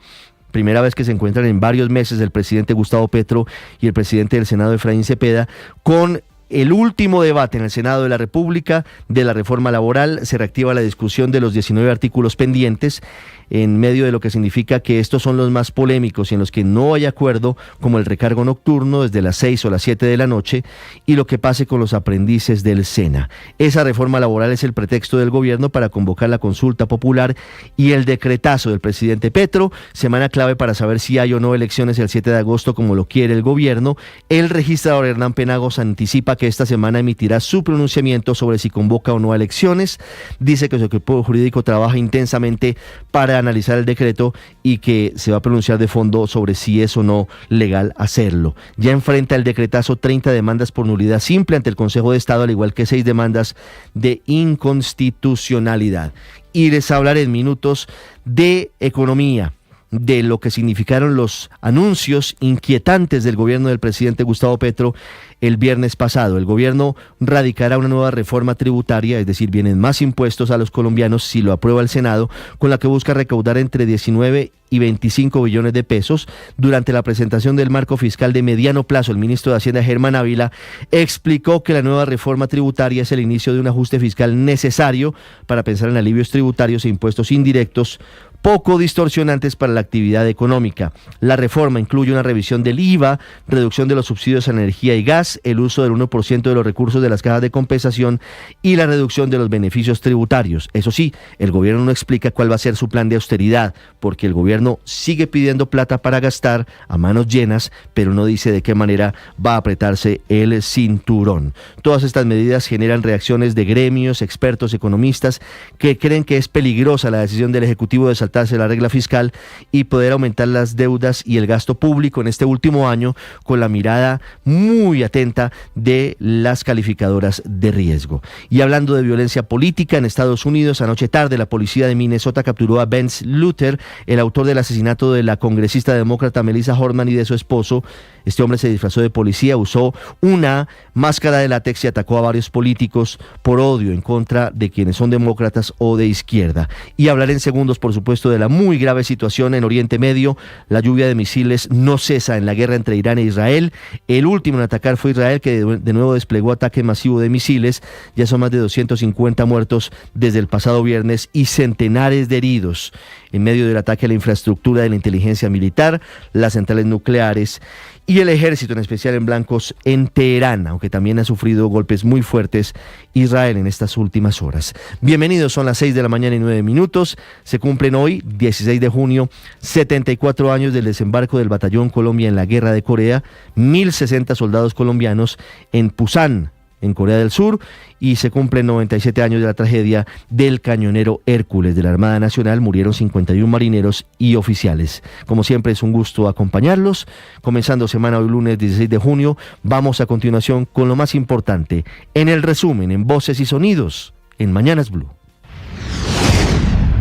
primera vez que se encuentran en varios meses el presidente Gustavo Petro y el presidente del Senado Efraín Cepeda, con el último debate en el Senado de la República de la reforma laboral. Se reactiva la discusión de los 19 artículos pendientes, en medio de lo que significa que estos son los más polémicos y en los que no hay acuerdo, como el recargo nocturno desde las 6 o las 7 de la noche y lo que pase con los aprendices del SENA. Esa reforma laboral es el pretexto del gobierno para convocar la consulta popular y el decretazo del presidente Petro, semana clave para saber si hay o no elecciones el 7 de agosto como lo quiere el gobierno. El registrador Hernán Penagos anticipa que esta semana emitirá su pronunciamiento sobre si convoca o no a elecciones. Dice que su equipo jurídico trabaja intensamente para analizar el decreto y que se va a pronunciar de fondo sobre si es o no legal hacerlo. Ya enfrenta el decretazo 30 demandas por nulidad simple ante el Consejo de Estado, al igual que 6 demandas de inconstitucionalidad. Y les hablaré en minutos de economía, de lo que significaron los anuncios inquietantes del gobierno del presidente Gustavo Petro el viernes pasado. El gobierno radicará una nueva reforma tributaria, es decir, vienen más impuestos a los colombianos si lo aprueba el Senado, con la que busca recaudar entre 19 y 25 billones de pesos. Durante la presentación del marco fiscal de mediano plazo, el ministro de Hacienda, Germán Ávila, explicó que la nueva reforma tributaria es el inicio de un ajuste fiscal necesario para pensar en alivios tributarios e impuestos indirectos poco distorsionantes para la actividad económica. La reforma incluye una revisión del IVA, reducción de los subsidios a energía y gas, el uso del 1% de los recursos de las cajas de compensación y la reducción de los beneficios tributarios. Eso sí, el gobierno no explica cuál va a ser su plan de austeridad, porque el gobierno sigue pidiendo plata para gastar a manos llenas, pero no dice de qué manera va a apretarse el cinturón. Todas estas medidas generan reacciones de gremios, expertos, economistas, que creen que es peligrosa la decisión del Ejecutivo de saltarse la regla fiscal y poder aumentar las deudas y el gasto público en este último año, con la mirada muy atenta de las calificadoras de riesgo. Y hablando de violencia política, en Estados Unidos, anoche tarde, la policía de Minnesota capturó a Vince Luther, el autor del asesinato de la congresista demócrata Melissa Hortman y de su esposo. Este hombre se disfrazó de policía, usó una máscara de látex y atacó a varios políticos por odio en contra de quienes son demócratas o de izquierda. Y hablaré en segundos, por supuesto, de la muy grave situación en Oriente Medio. La lluvia de misiles no cesa en la guerra entre Irán e Israel. El último en atacar fue Israel, que de nuevo desplegó ataque masivo de misiles. Ya son más de 250 muertos desde el pasado viernes y centenares de heridos en medio del ataque a la infraestructura de la inteligencia militar, las centrales nucleares y el ejército, en especial en blancos, en Teherán, aunque también ha sufrido golpes muy fuertes Israel en estas últimas horas. Bienvenidos, son las 6 de la mañana y 9 minutos. Se cumplen hoy, 16 de junio, 74 años del desembarco del Batallón Colombia en la Guerra de Corea, 1.060 soldados colombianos en Pusan, en Corea del Sur, y se cumplen 97 años de la tragedia del cañonero Hércules de la Armada Nacional. Murieron 51 marineros y oficiales. Como siempre, es un gusto acompañarlos. Comenzando semana hoy lunes 16 de junio, vamos a continuación con lo más importante en el resumen, en Voces y Sonidos, en Mañanas Blue.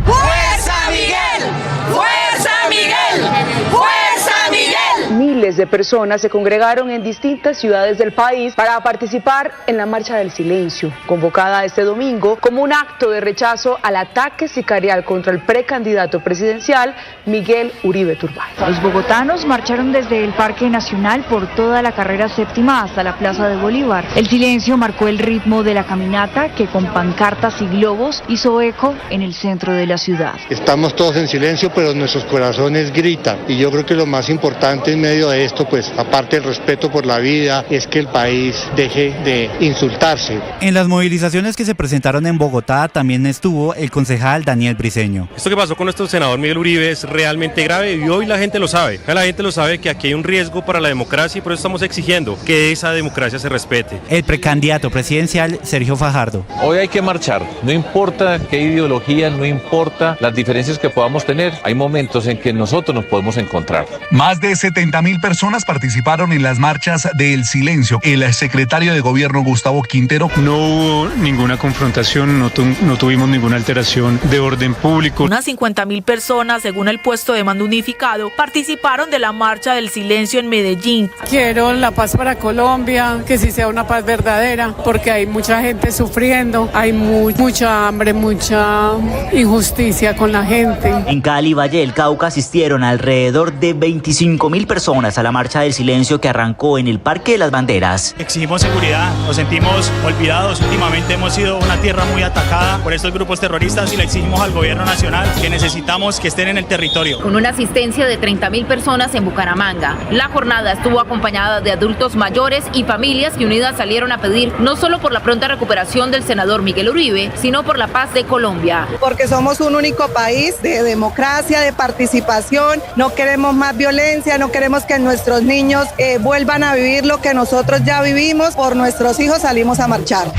¡Fuerza Miguel! ¡Fuerza Miguel! ¡Fuerza Miguel! Miles de personas se congregaron en distintas ciudades del país para participar en la Marcha del Silencio, convocada este domingo como un acto de rechazo al ataque sicarial contra el precandidato presidencial Miguel Uribe Turbay. Los bogotanos marcharon desde el Parque Nacional por toda la carrera séptima hasta la Plaza de Bolívar. El silencio marcó el ritmo de la caminata que con pancartas y globos hizo eco en el centro de la ciudad. Estamos todos en silencio, pero nuestros corazones gritan, y yo creo que lo más importante en medio de esto, pues aparte del respeto por la vida, es que el país deje de insultarse. En las movilizaciones que se presentaron en Bogotá también estuvo el concejal Daniel Briceño. Esto que pasó con nuestro senador Miguel Uribe es realmente grave y hoy la gente lo sabe. La gente lo sabe que aquí hay un riesgo para la democracia y por eso estamos exigiendo que esa democracia se respete. El precandidato presidencial Sergio Fajardo. Hoy hay que marchar, no importa qué ideología, no importa las diferencias que podamos tener, hay momentos en que nosotros nos podemos encontrar. Más de 70.000 personas participaron en las marchas del silencio. El secretario de Gobierno, Gustavo Quintero. No hubo ninguna confrontación, no tuvimos ninguna alteración de orden público. Unas 50.000 personas, según el puesto de mando unificado, participaron de la marcha del silencio en Medellín. Quiero la paz para Colombia, que sí sea una paz verdadera, porque hay mucha gente sufriendo, hay mucha hambre, mucha injusticia con la gente. En Cali, Valle del Cauca, asistieron alrededor de 25.000 personas a la marcha del silencio que arrancó en el Parque de las Banderas. Exigimos seguridad, nos sentimos olvidados, últimamente hemos sido una tierra muy atacada por estos grupos terroristas y le exigimos al gobierno nacional que necesitamos que estén en el territorio. Con una asistencia de 30.000 personas en Bucaramanga, la jornada estuvo acompañada de adultos mayores y familias que unidas salieron a pedir no solo por la pronta recuperación del senador Miguel Uribe, sino por la paz de Colombia. Porque somos un único país de democracia, de participación, no queremos más violencia, no queremos que nuestros niños vuelvan a vivir lo que nosotros ya vivimos. Por nuestros hijos salimos a marchar.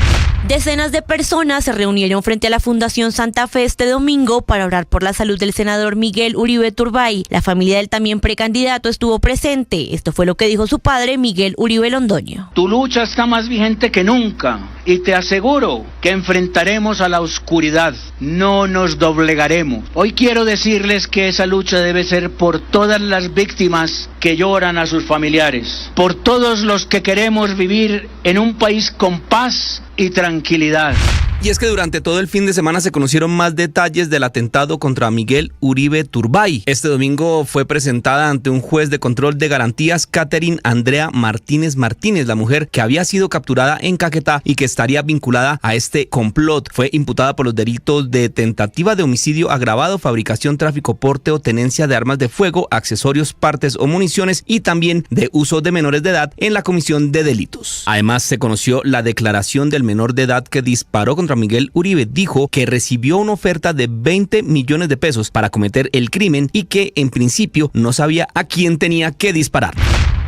Decenas de personas se reunieron frente a la Fundación Santa Fe este domingo para orar por la salud del senador Miguel Uribe Turbay. La familia del también precandidato estuvo presente. Esto fue lo que dijo su padre, Miguel Uribe Londoño. Tu lucha está más vigente que nunca y te aseguro que enfrentaremos a la oscuridad. No nos doblegaremos. Hoy quiero decirles que esa lucha debe ser por todas las víctimas que lloran a sus familiares, por todos los que queremos vivir en un país con paz y tranquilidad. Y es que durante todo el fin de semana se conocieron más detalles del atentado contra Miguel Uribe Turbay. Este domingo fue presentada ante un juez de control de garantías Catherine Andrea Martínez Martínez, la mujer que había sido capturada en Caquetá y que estaría vinculada a este complot. Fue imputada por los delitos de tentativa de homicidio agravado, fabricación, tráfico, porte o tenencia de armas de fuego, accesorios, partes o municiones y también de uso de menores de edad en la comisión de delitos. Además, se conoció la declaración del menor de edad que disparó contra Miguel Uribe. Dijo que recibió una oferta de 20 millones de pesos para cometer el crimen y que en principio no sabía a quién tenía que disparar.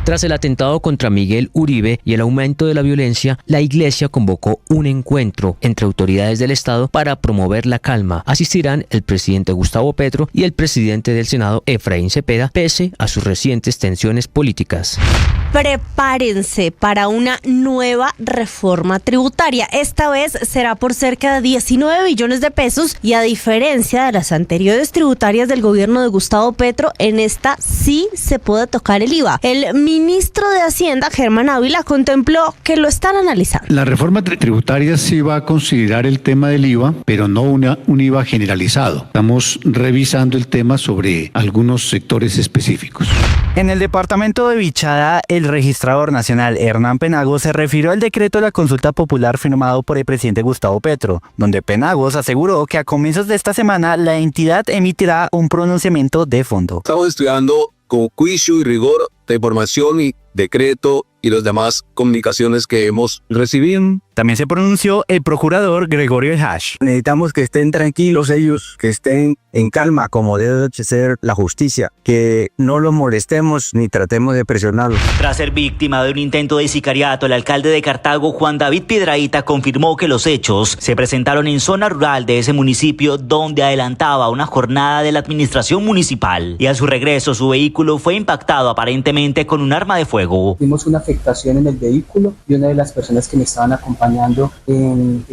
Tras el atentado contra Miguel Uribe y el aumento de la violencia, la Iglesia convocó un encuentro entre autoridades del Estado para promover la calma. Asistirán el presidente Gustavo Petro y el presidente del Senado, Efraín Cepeda, pese a sus recientes tensiones políticas. Prepárense para una nueva reforma tributaria. Esta vez será por cerca de 19 billones de pesos y a diferencia de las anteriores tributarias del gobierno de Gustavo Petro, en esta sí se puede tocar el IVA. El ministro de Hacienda, Germán Ávila, contempló que lo están analizando. La reforma tributaria sí va a considerar el tema del IVA, pero no un IVA generalizado. Estamos revisando el tema sobre algunos sectores específicos. En el departamento de Vichada, el registrador nacional Hernán Penagos se refirió al decreto de la consulta popular firmado por el presidente Gustavo Petro, donde Penagos aseguró que a comienzos de esta semana la entidad emitirá un pronunciamiento de fondo. Estamos estudiando con juicio y rigor de información y decreto y las demás comunicaciones que hemos recibido. También se pronunció el procurador Gregorio Hash. Necesitamos que estén tranquilos ellos, que estén en calma como debe ser la justicia, que no los molestemos ni tratemos de presionarlos. Tras ser víctima de un intento de sicariato, el alcalde de Cartago, Juan David Piedrahita, confirmó que los hechos se presentaron en zona rural de ese municipio, donde adelantaba una jornada de la administración municipal, y a su regreso su vehículo fue impactado aparentemente con un arma de fuego. Tuvimos una afectación en el vehículo y una de las personas que me estaban acompañando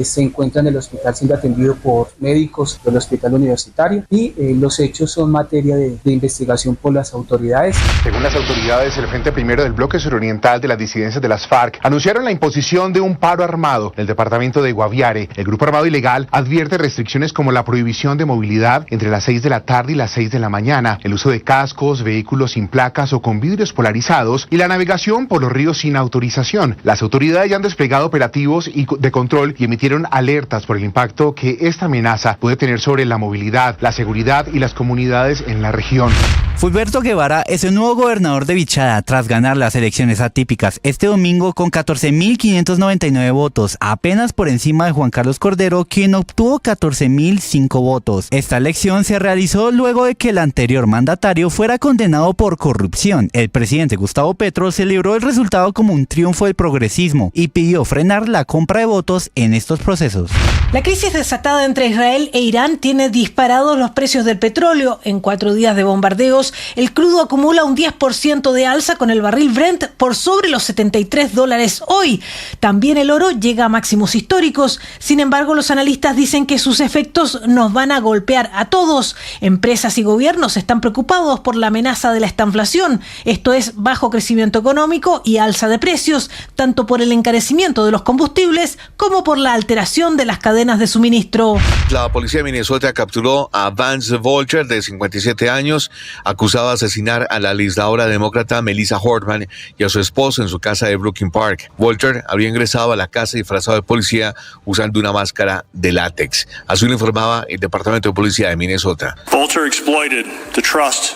se encuentra en el hospital siendo atendido por médicos del hospital universitario, y los hechos son materia de investigación por las autoridades. Según las autoridades, el Frente Primero del Bloque Suroriental de las disidencias de las FARC anunciaron la imposición de un paro armado en el departamento de Guaviare. El grupo armado ilegal advierte restricciones como la prohibición de movilidad entre las 6 de la tarde y las 6 de la mañana, el uso de cascos, vehículos sin placas o con vidrios polarizados y la navegación por los ríos sin autorización. Las autoridades ya han desplegado operativos de control y emitieron alertas por el impacto que esta amenaza puede tener sobre la movilidad, la seguridad y las comunidades en la región. Fulberto Guevara es el nuevo gobernador de Vichada tras ganar las elecciones atípicas este domingo con 14.599 votos, apenas por encima de Juan Carlos Cordero, quien obtuvo 14.005 votos. Esta elección se realizó luego de que el anterior mandatario fuera condenado por corrupción. El presidente Gustavo Petro celebró el resultado como un triunfo del progresismo y pidió frenar la compra de votos en estos procesos. La crisis desatada entre Israel e Irán tiene disparados los precios del petróleo. En 4 días de bombardeos, el crudo acumula un 10% de alza, con el barril Brent por sobre los $73 hoy. También el oro llega a máximos históricos. Sin embargo, los analistas dicen que sus efectos nos van a golpear a todos. Empresas y gobiernos están preocupados por la amenaza de la estanflación. Esto es, bajo crecimiento económico y alza de precios, tanto por el encarecimiento de los combustibles como por la alteración de las cadenas de suministro. La policía de Minnesota capturó a Vance Volcher, de 57 años, acusado de asesinar a la legisladora demócrata Melissa Hortman y a su esposo en su casa de Brooklyn Park. Volcher habría ingresado a la casa disfrazado de policía usando una máscara de látex. Así lo informaba el Departamento de Policía de Minnesota. Volcher exploited the trust.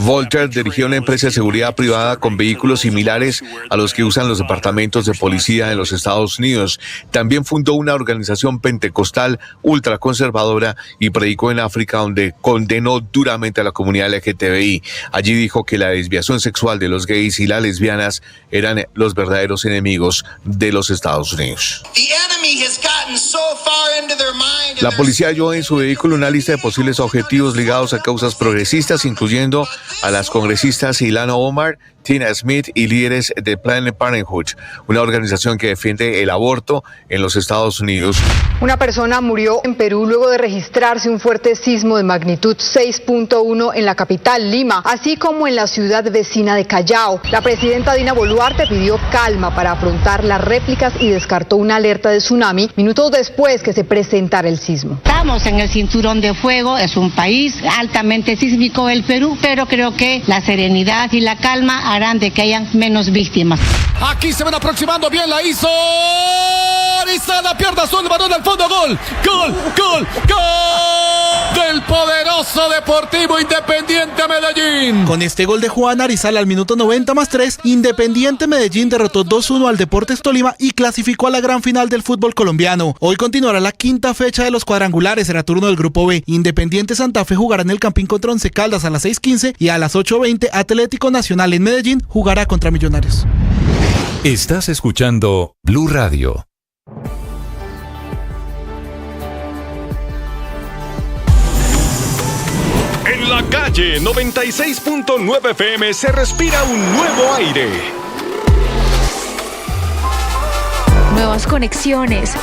Volcher dirigió una empresa de seguridad privada con vehículos similares a los que usan los departamentos de policía en los Estados Unidos. También fundó una organización pentecostal ultraconservadora y predicó en África, donde condenó duramente a la comunidad LGTBI. Allí dijo que la desviación sexual de los gays y las lesbianas eran los verdaderos enemigos de los Estados Unidos. La policía halló en su vehículo una lista de posibles objetivos ligados a causas progresistas, incluyendo a las congresistas Ilhan Omar, Tina Smith y líderes de Planned Parenthood, una organización que defiende el aborto en los Estados Unidos. Una persona murió en Perú luego de registrarse un fuerte sismo de magnitud 6.1 en la capital, Lima, así como en la ciudad vecina de Callao. La presidenta Dina Boluarte pidió calma para afrontar las réplicas y descartó una alerta de tsunami minutos después que se presentara el sismo. Estamos en el cinturón de fuego, es un país altamente sísmico el Perú, pero creo que la serenidad y la calma harán de que hayan menos víctimas. Aquí se van aproximando, bien la hizo Arizala, pierna azul, el balón al fondo, gol del poderoso Deportivo Independiente Medellín. Con este gol de Juan Arizala al minuto 90+3, Independiente Medellín derrotó 2-1 al Deportes Tolima y clasificó a la gran final del fútbol colombiano. Hoy continuará la quinta fecha de los cuadrangulares, será turno del grupo B. Independiente Santa Fe jugará en el Campín contra Once Caldas a las 6:15 y a las 8:20 Atlético Nacional en Medellín jugará contra Millonarios. Estás escuchando Blue Radio. En la calle 96.9 FM se respira un nuevo aire. Nuevas conexiones.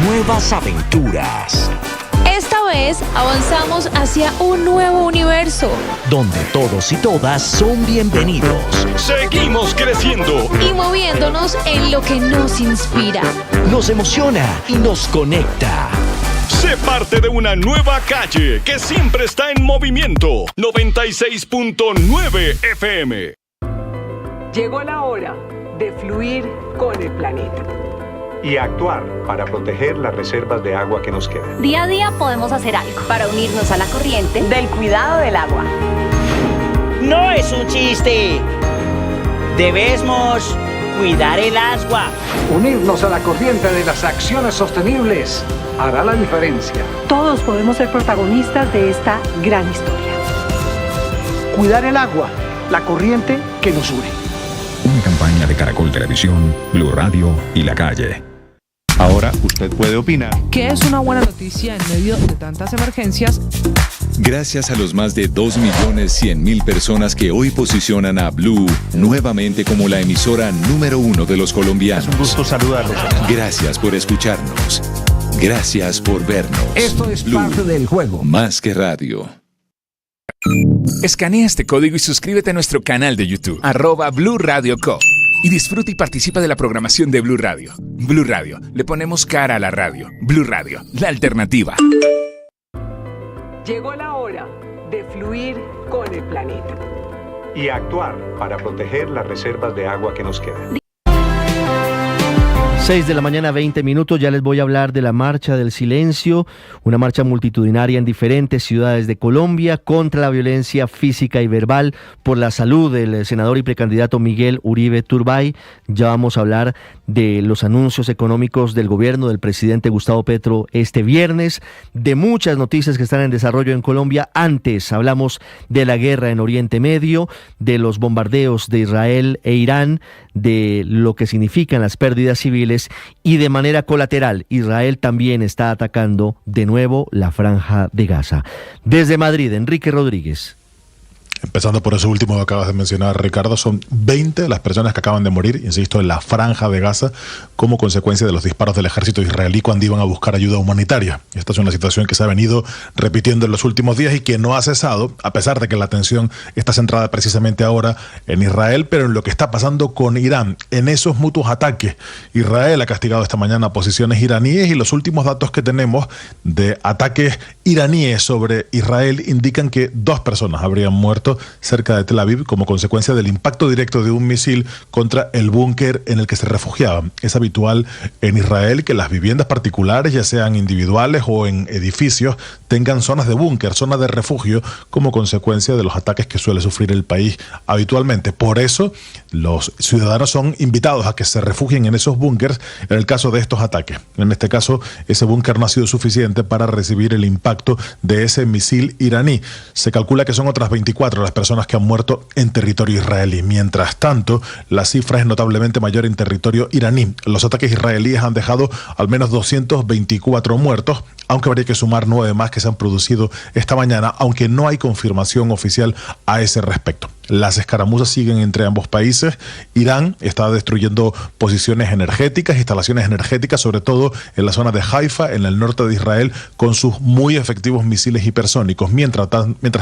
Nuevas aventuras. Esta vez avanzamos hacia un nuevo universo, donde todos y todas son bienvenidos. Seguimos creciendo y moviéndonos en lo que nos inspira, nos emociona y nos conecta. Sé parte de una nueva calle que siempre está en movimiento. 96.9 FM. Llegó la hora de fluir con el planeta y actuar para proteger las reservas de agua que nos quedan. Día a día podemos hacer algo para unirnos a la corriente del cuidado del agua. No es un chiste. Debemos cuidar el agua. Unirnos a la corriente de las acciones sostenibles hará la diferencia. Todos podemos ser protagonistas de esta gran historia. Cuidar el agua, la corriente que nos une. Una campaña de Caracol Televisión, Blue Radio y La Calle. Ahora usted puede opinar. ¿Qué es una buena noticia en medio de tantas emergencias? Gracias a los más de 2.100.000 personas que hoy posicionan a Blue nuevamente como la emisora número 1 de los colombianos. Es un gusto saludarlos. Gracias por escucharnos. Gracias por vernos. Esto es Blue, parte del juego. más que radio. Escanea este código y suscríbete a nuestro canal de YouTube, @Blue Radio Co. Y disfruta y participa de la programación de Blue Radio. Blue Radio, le ponemos cara a la radio. Blue Radio, la alternativa. Llegó la hora de fluir con el planeta. Y actuar para proteger las reservas de agua que nos quedan. 6 de la mañana, 20 minutos, ya les voy a hablar de la Marcha del Silencio, una marcha multitudinaria en diferentes ciudades de Colombia contra la violencia física y verbal, por la salud del senador y precandidato Miguel Uribe Turbay. Ya vamos a hablar de los anuncios económicos del gobierno del presidente Gustavo Petro este viernes, de muchas noticias que están en desarrollo en Colombia. Antes hablamos de la guerra en Oriente Medio, de los bombardeos de Israel e Irán, de lo que significan las pérdidas civiles, y de manera colateral, Israel también está atacando de nuevo la Franja de Gaza. Desde Madrid, Enrique Rodríguez. Empezando por eso último que acabas de mencionar, Ricardo, son 20 las personas que acaban de morir, insisto, en la Franja de Gaza como consecuencia de los disparos del ejército israelí cuando iban a buscar ayuda humanitaria. Esta es una situación que se ha venido repitiendo en los últimos días y que no ha cesado, a pesar de que la atención está centrada precisamente ahora en Israel, pero en lo que está pasando con Irán, en esos mutuos ataques. Israel ha castigado esta mañana posiciones iraníes y los últimos datos que tenemos de ataques iraníes sobre Israel indican que 2 personas habrían muerto cerca de Tel Aviv como consecuencia del impacto directo de un misil contra el búnker en el que se refugiaban. Es habitual en Israel que las viviendas particulares, ya sean individuales o en edificios, tengan zonas de búnker, zonas de refugio, como consecuencia de los ataques que suele sufrir el país habitualmente. Por eso, los ciudadanos son invitados a que se refugien en esos búnkers en el caso de estos ataques. En este caso, ese búnker no ha sido suficiente para recibir el impacto de ese misil iraní. Se calcula que son otras 24 las personas que han muerto en territorio israelí. Mientras tanto, la cifra es notablemente mayor en territorio iraní. Los ataques israelíes han dejado al menos 224 muertos, aunque habría que sumar 9 más que se han producido esta mañana, aunque no hay confirmación oficial a ese respecto. Las escaramuzas siguen entre ambos países. Irán está destruyendo posiciones energéticas, instalaciones energéticas, sobre todo en la zona de Haifa, en el norte de Israel, con sus muy efectivos misiles hipersónicos. Mientras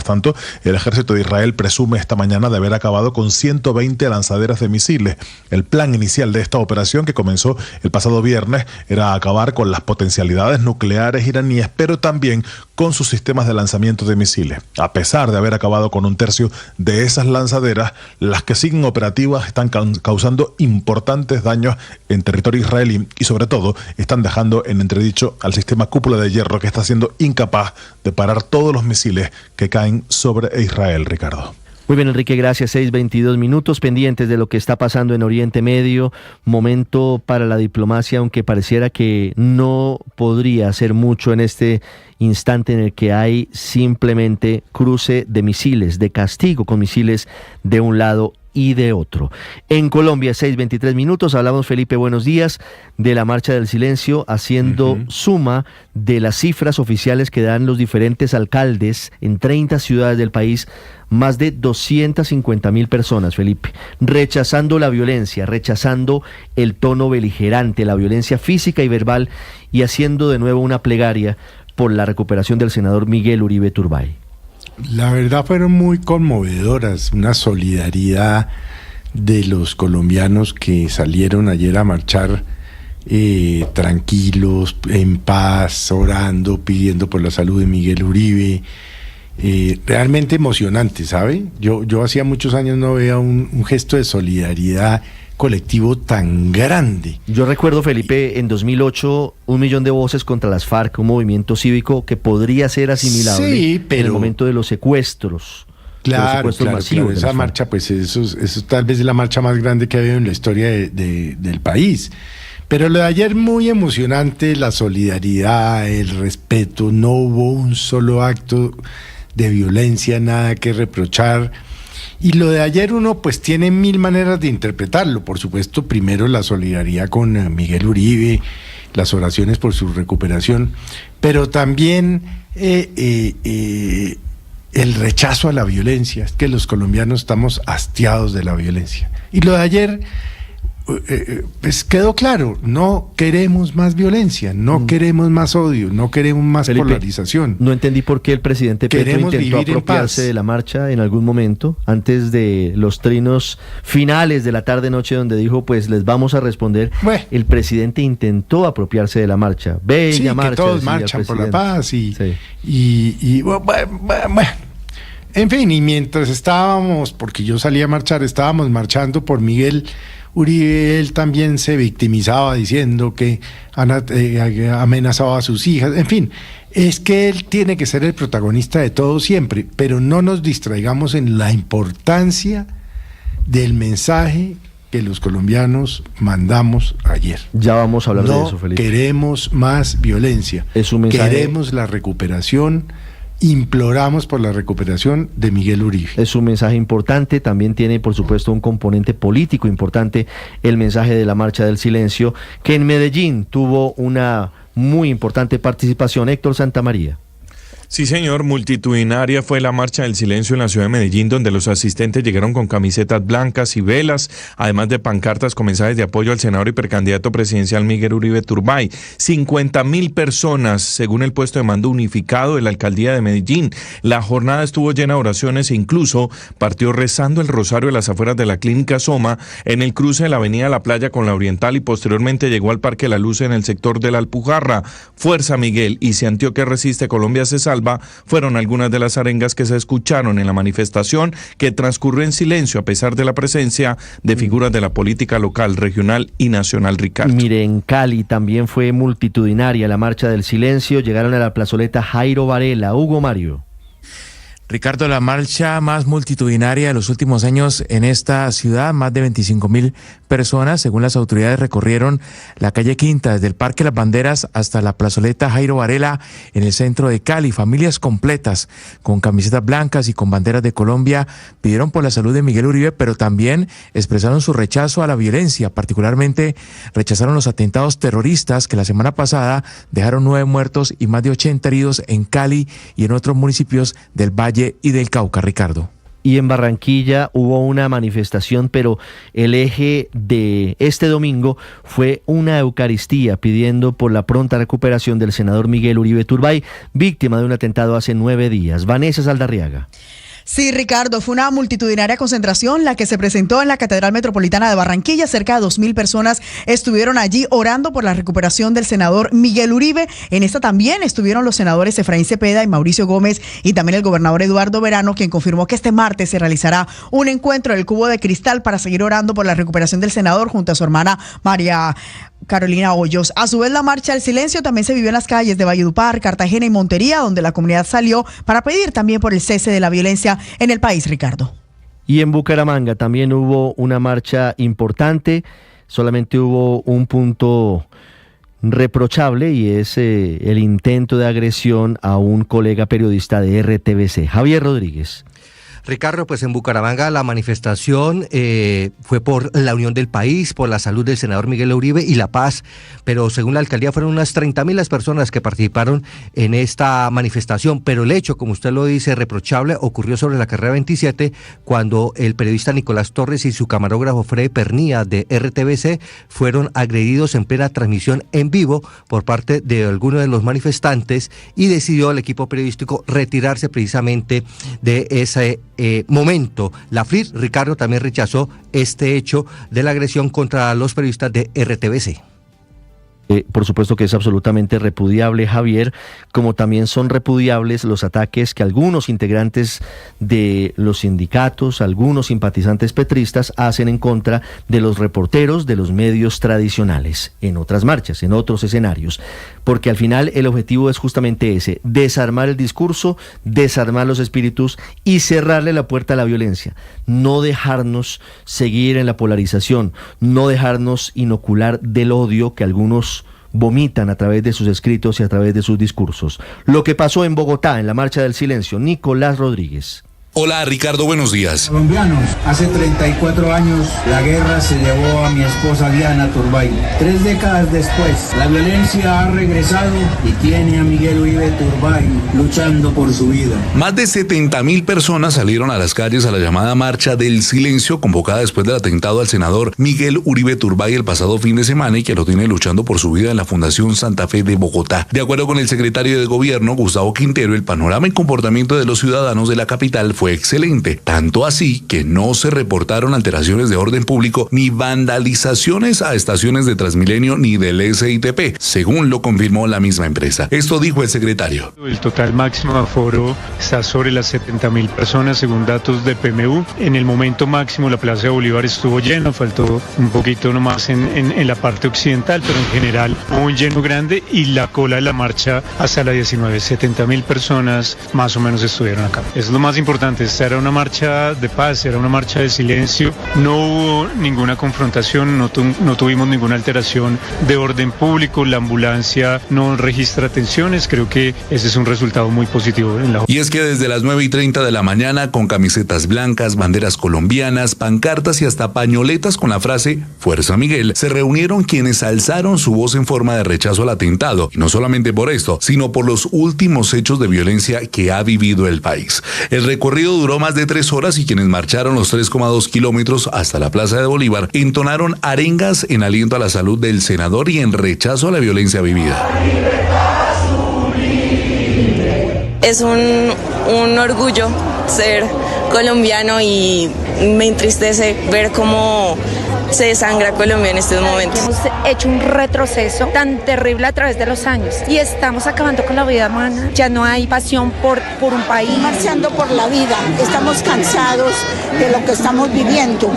tanto, el ejército de Israel presume esta mañana de haber acabado con 120 lanzaderas de misiles. El plan inicial de esta operación, que comenzó el pasado viernes, era acabar con las potencialidades nucleares iraníes, pero también con sus sistemas de lanzamiento de misiles. A pesar de haber acabado con un tercio de esas lanzaderas, las que siguen operativas están causando importantes daños en territorio israelí y sobre todo están dejando en entredicho al sistema cúpula de hierro, que está siendo incapaz de parar todos los misiles que caen sobre Israel, Ricardo. Muy bien, Enrique, gracias. 6:22 minutos, pendientes de lo que está pasando en Oriente Medio. Momento para la diplomacia, aunque pareciera que no podría hacer mucho en este instante en el que hay simplemente cruce de misiles, de castigo con misiles de un lado y de otro. En Colombia, 6:23 minutos, hablamos, Felipe, buenos días, de la Marcha del Silencio, haciendo suma de las cifras oficiales que dan los diferentes alcaldes en 30 ciudades del país. Más de 250.000 personas, Felipe, rechazando la violencia, rechazando el tono beligerante, la violencia física y verbal, y haciendo de nuevo una plegaria por la recuperación del senador Miguel Uribe Turbay. La verdad fueron muy conmovedoras, una solidaridad de los colombianos que salieron ayer a marchar tranquilos, en paz, orando, pidiendo por la salud de Miguel Uribe. Realmente emocionante, ¿sabe? Yo hacía muchos años no veía un gesto de solidaridad colectivo tan grande. Yo recuerdo, Felipe, en 2008, 1 millón de voces contra las FARC, un movimiento cívico que podría ser asimilable en el momento de los secuestros. Claro, esa marcha, pues eso tal vez es la marcha más grande que ha habido en la historia del país. Pero lo de ayer muy emocionante, la solidaridad, el respeto, no hubo un solo acto de violencia, nada que reprochar. Y lo de ayer uno pues tiene mil maneras de interpretarlo. Por supuesto, primero la solidaridad con Miguel Uribe, las oraciones por su recuperación, pero también el rechazo a la violencia. Es que los colombianos estamos hastiados de la violencia. Y lo de ayer, pues quedó claro, no queremos más violencia, no queremos más odio, no queremos más Felipe, polarización. No entendí por qué el presidente Petro intentó apropiarse de la marcha en algún momento, antes de los trinos finales de la tarde-noche, donde dijo, pues les vamos a responder. Bueno, el presidente intentó apropiarse de la marcha. Bella marcha. Que todos marchan por la paz y bueno. En fin, y mientras estábamos, porque yo salí a marchar, estábamos marchando por Miguel Uribe, él también se victimizaba diciendo que amenazaba a sus hijas. En fin, es que él tiene que ser el protagonista de todo siempre, pero no nos distraigamos en la importancia del mensaje que los colombianos mandamos ayer. Ya vamos a hablar de eso, Felipe. No queremos más violencia. Es un mensaje... Queremos la recuperación. Imploramos por la recuperación de Miguel Uribe. Es un mensaje importante, también tiene por supuesto un componente político importante el mensaje de la Marcha del Silencio, que en Medellín tuvo una muy importante participación. Héctor Santamaría. Sí, señor, multitudinaria fue la Marcha del Silencio en la ciudad de Medellín, donde los asistentes llegaron con camisetas blancas y velas, además de pancartas con mensajes de apoyo al senador y precandidato presidencial Miguel Uribe Turbay. 50.000 personas, según el puesto de mando unificado de la alcaldía de Medellín. La jornada estuvo llena de oraciones e incluso partió rezando el rosario a las afueras de la clínica Soma, en el cruce de la avenida La Playa con la Oriental, y posteriormente llegó al Parque La Luz en el sector de la Alpujarra. Fuerza Miguel, y si Antioquia resiste, Colombia se salva, fueron algunas de las arengas que se escucharon en la manifestación, que transcurrió en silencio a pesar de la presencia de figuras de la política local, regional y nacional. Ricardo. Mire, en Cali también fue multitudinaria la Marcha del Silencio, llegaron a la plazoleta Jairo Varela. Hugo Mario. Ricardo, la marcha más multitudinaria de los últimos años en esta ciudad, más de 25.000 personas, según las autoridades, recorrieron la calle Quinta, desde el Parque Las Banderas hasta la plazoleta Jairo Varela en el centro de Cali. Familias completas con camisetas blancas y con banderas de Colombia pidieron por la salud de Miguel Uribe, pero también expresaron su rechazo a la violencia. Particularmente rechazaron los atentados terroristas que la semana pasada dejaron 9 muertos y más de 80 heridos en Cali y en otros municipios del Valle y del Cauca. Ricardo. Y en Barranquilla hubo una manifestación, pero el eje de este domingo fue una Eucaristía pidiendo por la pronta recuperación del senador Miguel Uribe Turbay, víctima de un atentado hace 9 días. Vanessa Saldarriaga. Sí, Ricardo, fue una multitudinaria concentración la que se presentó en la Catedral Metropolitana de Barranquilla. Cerca de 2.000 personas estuvieron allí orando por la recuperación del senador Miguel Uribe. En esta también estuvieron los senadores Efraín Cepeda y Mauricio Gómez, y también el gobernador Eduardo Verano, quien confirmó que este martes se realizará un encuentro del Cubo de Cristal para seguir orando por la recuperación del senador junto a su hermana María Carolina Hoyos. A su vez, la Marcha del Silencio también se vivió en las calles de Valledupar, Cartagena y Montería, donde la comunidad salió para pedir también por el cese de la violencia en el país, Ricardo. Y en Bucaramanga también hubo una marcha importante, solamente hubo un punto reprochable, y es el intento de agresión a un colega periodista de RTBC. Javier Rodríguez. Ricardo, pues en Bucaramanga la manifestación fue por la unión del país, por la salud del senador Miguel Uribe y la paz, pero según la alcaldía fueron unas 30.000 las personas que participaron en esta manifestación, pero el hecho, como usted lo dice, reprochable, ocurrió sobre la carrera 27, cuando el periodista Nicolás Torres y su camarógrafo Freddy Pernía de RTBC fueron agredidos en plena transmisión en vivo por parte de algunos de los manifestantes, y decidió el equipo periodístico retirarse precisamente de ese momento. La FLIR, Ricardo, también rechazó este hecho de la agresión contra los periodistas de RTBC. por supuesto que es absolutamente repudiable, Javier, como también son repudiables los ataques que algunos integrantes de los sindicatos, algunos simpatizantes petristas hacen en contra de los reporteros de los medios tradicionales, en otras marchas, en otros escenarios, porque al final el objetivo es justamente ese, desarmar el discurso, desarmar los espíritus y cerrarle la puerta a la violencia, no dejarnos seguir en la polarización, no dejarnos inocular del odio que algunos vomitan a través de sus escritos y a través de sus discursos. Lo que pasó en Bogotá en la Marcha del Silencio, Nicolás Rodríguez. Hola Ricardo, buenos días. Colombianos, hace 34 años la guerra se llevó a mi esposa Diana Turbay. 3 décadas después, la violencia ha regresado y tiene a Miguel Uribe Turbay luchando por su vida. Más de 70.000 personas salieron a las calles a la llamada Marcha del Silencio, convocada después del atentado al senador Miguel Uribe Turbay el pasado fin de semana y que lo tiene luchando por su vida en la Fundación Santa Fe de Bogotá. De acuerdo con el secretario de Gobierno, Gustavo Quintero, el panorama y comportamiento de los ciudadanos de la capital fue excelente, tanto así que no se reportaron alteraciones de orden público ni vandalizaciones a estaciones de Transmilenio ni del SITP, según lo confirmó la misma empresa. Esto dijo el secretario. El total máximo de aforo está sobre las 70.000 personas según datos de PMU. En el momento máximo la Plaza de Bolívar estuvo llena, faltó un poquito nomás en la parte occidental, pero en general un lleno grande y la cola de la marcha hasta la 19, 70.000 personas más o menos estuvieron acá. Eso es lo más importante. Era una marcha de paz, era una marcha de silencio, no hubo ninguna confrontación, no tuvimos ninguna alteración de orden público, la ambulancia no registra tensiones, creo que ese es un resultado muy positivo. Y es que desde las 9:30 de la mañana, con camisetas blancas, banderas colombianas, pancartas y hasta pañoletas con la frase Fuerza Miguel, se reunieron quienes alzaron su voz en forma de rechazo al atentado, y no solamente por esto, sino por los últimos hechos de violencia que ha vivido el país. El recorrido duró más de 3 horas y quienes marcharon los 3,2 kilómetros hasta la Plaza de Bolívar entonaron arengas en aliento a la salud del senador y en rechazo a la violencia vivida. Es un orgullo ser colombiano y me entristece ver cómo se desangra Colombia en estos momentos. Hemos hecho un retroceso tan terrible a través de los años y estamos acabando con la vida humana. Ya no hay pasión por un país. Marchando por la vida. Estamos cansados de lo que estamos viviendo.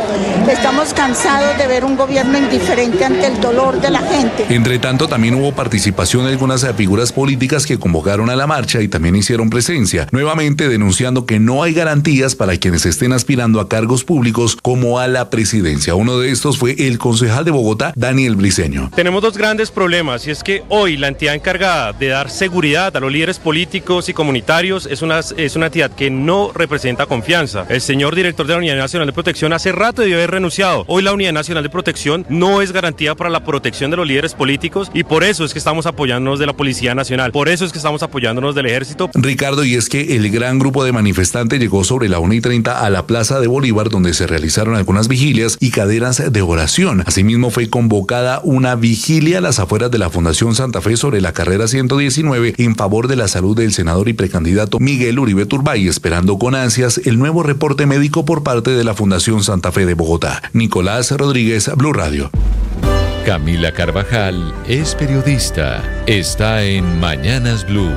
Estamos cansados de ver un gobierno indiferente ante el dolor de la gente. Entre tanto, también hubo participación de algunas figuras políticas que convocaron a la marcha y también hicieron presencia, nuevamente denunciando que no hay garantías para quienes estén aspirando a cargos públicos como a la presidencia. Uno de estos fue el concejal de Bogotá, Daniel Briceño. Tenemos 2 grandes problemas y es que hoy la entidad encargada de dar seguridad a los líderes políticos y comunitarios es una entidad que no representa confianza. El señor director de la Unidad Nacional de Protección hace rato debió haber renunciado. Hoy la Unidad Nacional de Protección no es garantía para la protección de los líderes políticos y por eso es que estamos apoyándonos de la Policía Nacional, por eso es que estamos apoyándonos del Ejército. Ricardo, y es que el gran grupo de manifestantes llegó sobre la 1:30 a la Plaza de Bolívar, donde se realizaron algunas vigilias y cadenas de oración. Asimismo, fue convocada una vigilia a las afueras de la Fundación Santa Fe sobre la carrera 119 en favor de la salud del senador y precandidato Miguel Uribe Turbay, esperando con ansias el nuevo reporte médico por parte de la Fundación Santa Fe de Bogotá. Nicolás Rodríguez, Blue Radio. Camila Carvajal es periodista. Está en Mañanas Blue.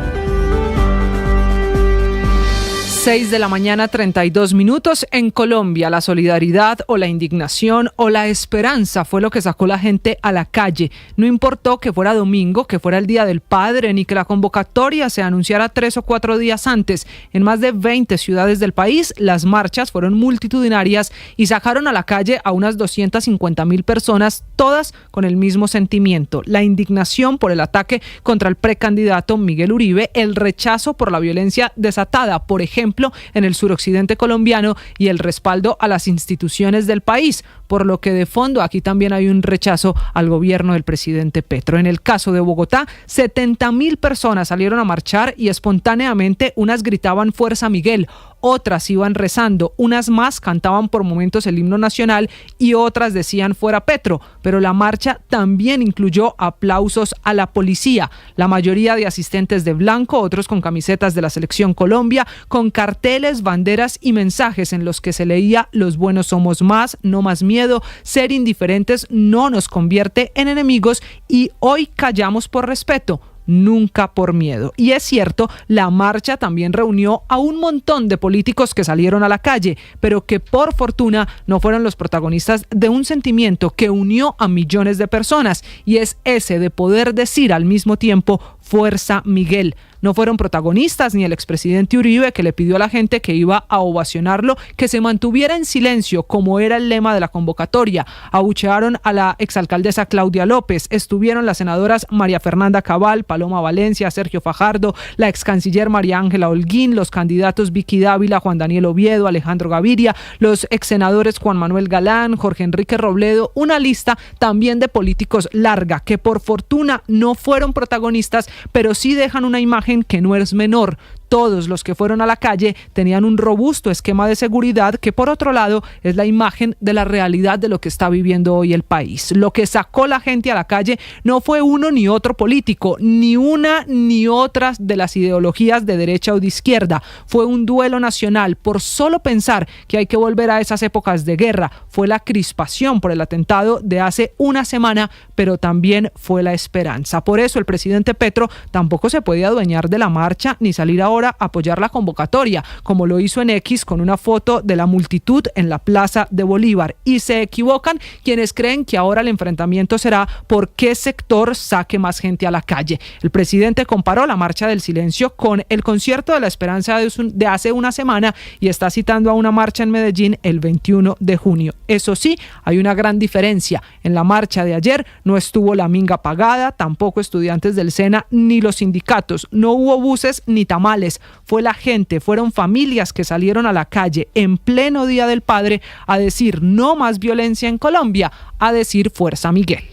6 de la mañana, 32 minutos. En Colombia, la solidaridad o la indignación o la esperanza fue lo que sacó la gente a la calle. No importó que fuera domingo, que fuera el Día del Padre, ni que la convocatoria se anunciara 3 o 4 días antes. En más de 20 ciudades del país, las marchas fueron multitudinarias y sacaron a la calle a unas 250.000 personas, todas con el mismo sentimiento: la indignación por el ataque contra el precandidato Miguel Uribe, el rechazo por la violencia desatada, por ejemplo, en el suroccidente colombiano, y el respaldo a las instituciones del país, por lo que de fondo aquí también hay un rechazo al gobierno del presidente Petro. En el caso de Bogotá, 70.000 personas salieron a marchar y espontáneamente unas gritaban Fuerza Miguel, otras iban rezando, unas más cantaban por momentos el himno nacional y otras decían fuera Petro, pero la marcha también incluyó aplausos a la policía, la mayoría de asistentes de blanco, otros con camisetas de la Selección Colombia, con carteles carteles, banderas y mensajes en los que se leía: los buenos somos más, no más miedo, ser indiferentes no nos convierte en enemigos y hoy callamos por respeto, nunca por miedo. Y es cierto, la marcha también reunió a un montón de políticos que salieron a la calle, pero que por fortuna no fueron los protagonistas de un sentimiento que unió a millones de personas, y es ese de poder decir al mismo tiempo: Fuerza Miguel. No fueron protagonistas ni el expresidente Uribe, que le pidió a la gente que iba a ovacionarlo que se mantuviera en silencio, como era el lema de la convocatoria. Abuchearon a la exalcaldesa Claudia López. Estuvieron las senadoras María Fernanda Cabal, Paloma Valencia, Sergio Fajardo, la excanciller María Ángela Holguín, los candidatos Vicky Dávila, Juan Daniel Oviedo, Alejandro Gaviria, los exsenadores Juan Manuel Galán, Jorge Enrique Robledo, una lista también de políticos larga, que por fortuna no fueron protagonistas, pero sí dejan una imagen que no es menor. Todos los que fueron a la calle tenían un robusto esquema de seguridad que, por otro lado, es la imagen de la realidad de lo que está viviendo hoy el país. Lo que sacó la gente a la calle no fue uno ni otro político, ni una ni otras de las ideologías de derecha o de izquierda. Fue un duelo nacional por solo pensar que hay que volver a esas épocas de guerra. Fue la crispación por el atentado de hace una semana, pero también fue la esperanza. Por eso el presidente Petro tampoco se podía adueñar de la marcha ni salir ahora a apoyar la convocatoria, como lo hizo en X con una foto de la multitud en la Plaza de Bolívar. Y se equivocan quienes creen que ahora el enfrentamiento será por qué sector saque más gente a la calle. El presidente comparó la marcha del silencio con el concierto de la esperanza de hace una semana y está citando a una marcha en Medellín el 21 de junio. Eso sí, hay una gran diferencia. En la marcha de ayer no estuvo la minga pagada, tampoco estudiantes del SENA ni los sindicatos. No hubo buses ni tamales. Fue la gente, fueron familias que salieron a la calle en pleno Día del Padre a decir no más violencia en Colombia, a decir Fuerza Miguel.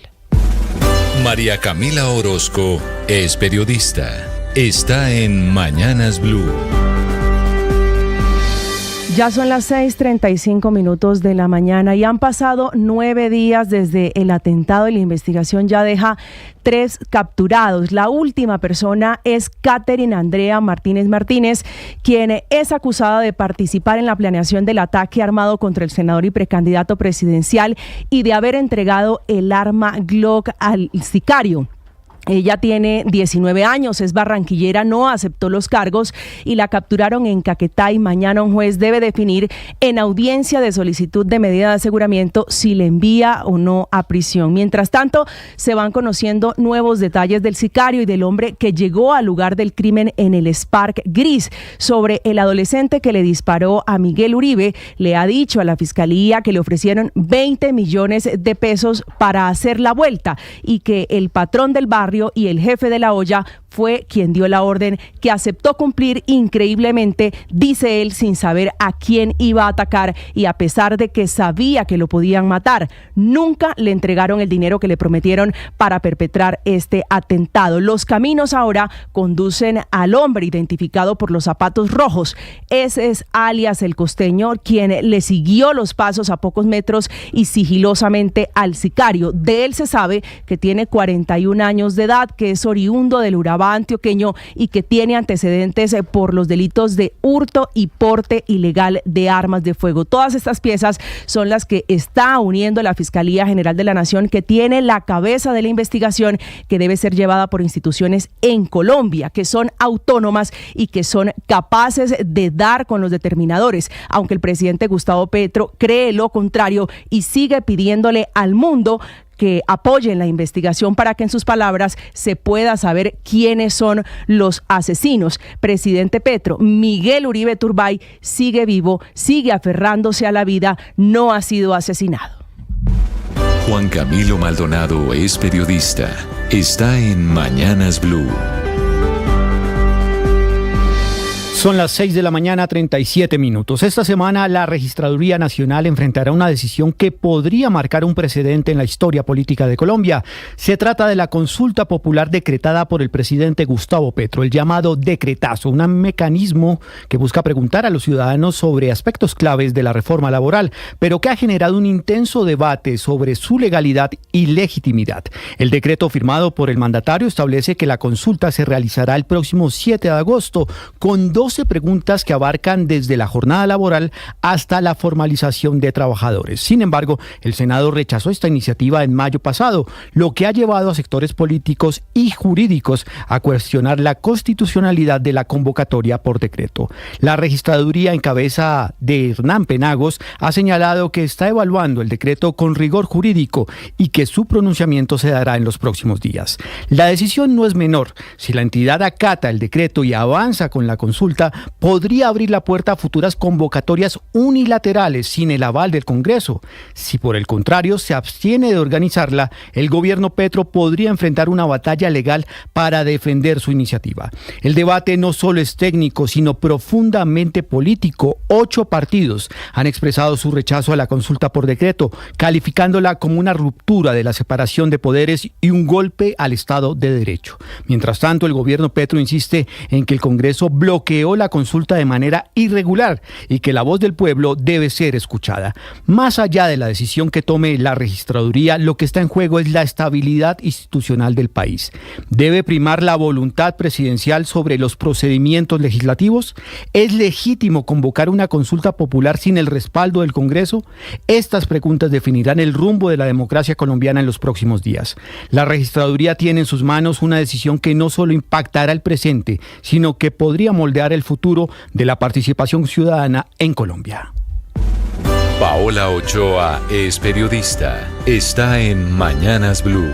María Camila Orozco es periodista. Está en Mañanas Blue. Ya son las 6:35 de la mañana y han pasado 9 días desde el atentado y la investigación ya deja 3 capturados. La última persona es Catherine Andrea Martínez, quien es acusada de participar en la planeación del ataque armado contra el senador y precandidato presidencial y de haber entregado el arma Glock al sicario. Ella tiene 19 años, es barranquillera, no aceptó los cargos y la capturaron en Caquetá y mañana un juez debe definir en audiencia de solicitud de medida de aseguramiento si le envía o no a prisión. Mientras tanto, se van conociendo nuevos detalles del sicario y del hombre que llegó al lugar del crimen en el Spark gris. Sobre el adolescente que le disparó a Miguel Uribe, le ha dicho a la fiscalía que le ofrecieron 20 millones de pesos para hacer la vuelta y que el patrón del barrio y el jefe de la olla fue quien dio la orden, que aceptó cumplir increíblemente, dice él, sin saber a quién iba a atacar y a pesar de que sabía que lo podían matar. Nunca le entregaron el dinero que le prometieron para perpetrar este atentado. Los caminos ahora conducen al hombre identificado por los zapatos rojos. Ese es alias el Costeño, quien le siguió los pasos a pocos metros y sigilosamente al sicario. De él se sabe que tiene 41 años de edad, que es oriundo del Urabá antioqueño y que tiene antecedentes por los delitos de hurto y porte ilegal de armas de fuego. Todas estas piezas son las que está uniendo la Fiscalía General de la Nación, que tiene la cabeza de la investigación que debe ser llevada por instituciones en Colombia, que son autónomas y que son capaces de dar con los determinadores, aunque el presidente Gustavo Petro cree lo contrario y sigue pidiéndole al mundo que apoyen la investigación para que, en sus palabras, se pueda saber quiénes son los asesinos. Presidente Petro, Miguel Uribe Turbay sigue vivo, sigue aferrándose a la vida, no ha sido asesinado. Juan Camilo Maldonado es periodista. Está en Mañanas Blue. Son las 6 de la mañana, 37 minutos. Esta semana la Registraduría Nacional enfrentará una decisión que podría marcar un precedente en la historia política de Colombia. Se trata de la consulta popular decretada por el presidente Gustavo Petro, el llamado decretazo, un mecanismo que busca preguntar a los ciudadanos sobre aspectos claves de la reforma laboral, pero que ha generado un intenso debate sobre su legalidad y legitimidad. El decreto firmado por el mandatario establece que la consulta se realizará el próximo 7 de agosto, con 2 12 preguntas que abarcan desde la jornada laboral hasta la formalización de trabajadores. Sin embargo, el Senado rechazó esta iniciativa en mayo pasado, lo que ha llevado a sectores políticos y jurídicos a cuestionar la constitucionalidad de la convocatoria por decreto. La registraduría en cabeza de Hernán Penagos ha señalado que está evaluando el decreto con rigor jurídico y que su pronunciamiento se dará en los próximos días. La decisión no es menor. Si la entidad acata el decreto y avanza con la consulta, podría abrir la puerta a futuras convocatorias unilaterales sin el aval del Congreso. Si por el contrario se abstiene de organizarla, el gobierno Petro podría enfrentar una batalla legal para defender su iniciativa. El debate no solo es técnico, sino profundamente político. 8 partidos han expresado su rechazo a la consulta por decreto, calificándola como una ruptura de la separación de poderes y un golpe al Estado de Derecho. Mientras tanto, el gobierno Petro insiste en que el Congreso bloqueó la consulta de manera irregular y que la voz del pueblo debe ser escuchada. Más allá de la decisión que tome la registraduría, lo que está en juego es la estabilidad institucional del país. ¿Debe primar la voluntad presidencial sobre los procedimientos legislativos? ¿Es legítimo convocar una consulta popular sin el respaldo del Congreso? Estas preguntas definirán el rumbo de la democracia colombiana en los próximos días. La registraduría tiene en sus manos una decisión que no solo impactará el presente, sino que podría moldear el futuro de la participación ciudadana en Colombia. Paola Ochoa es periodista. Está en Mañanas Blue.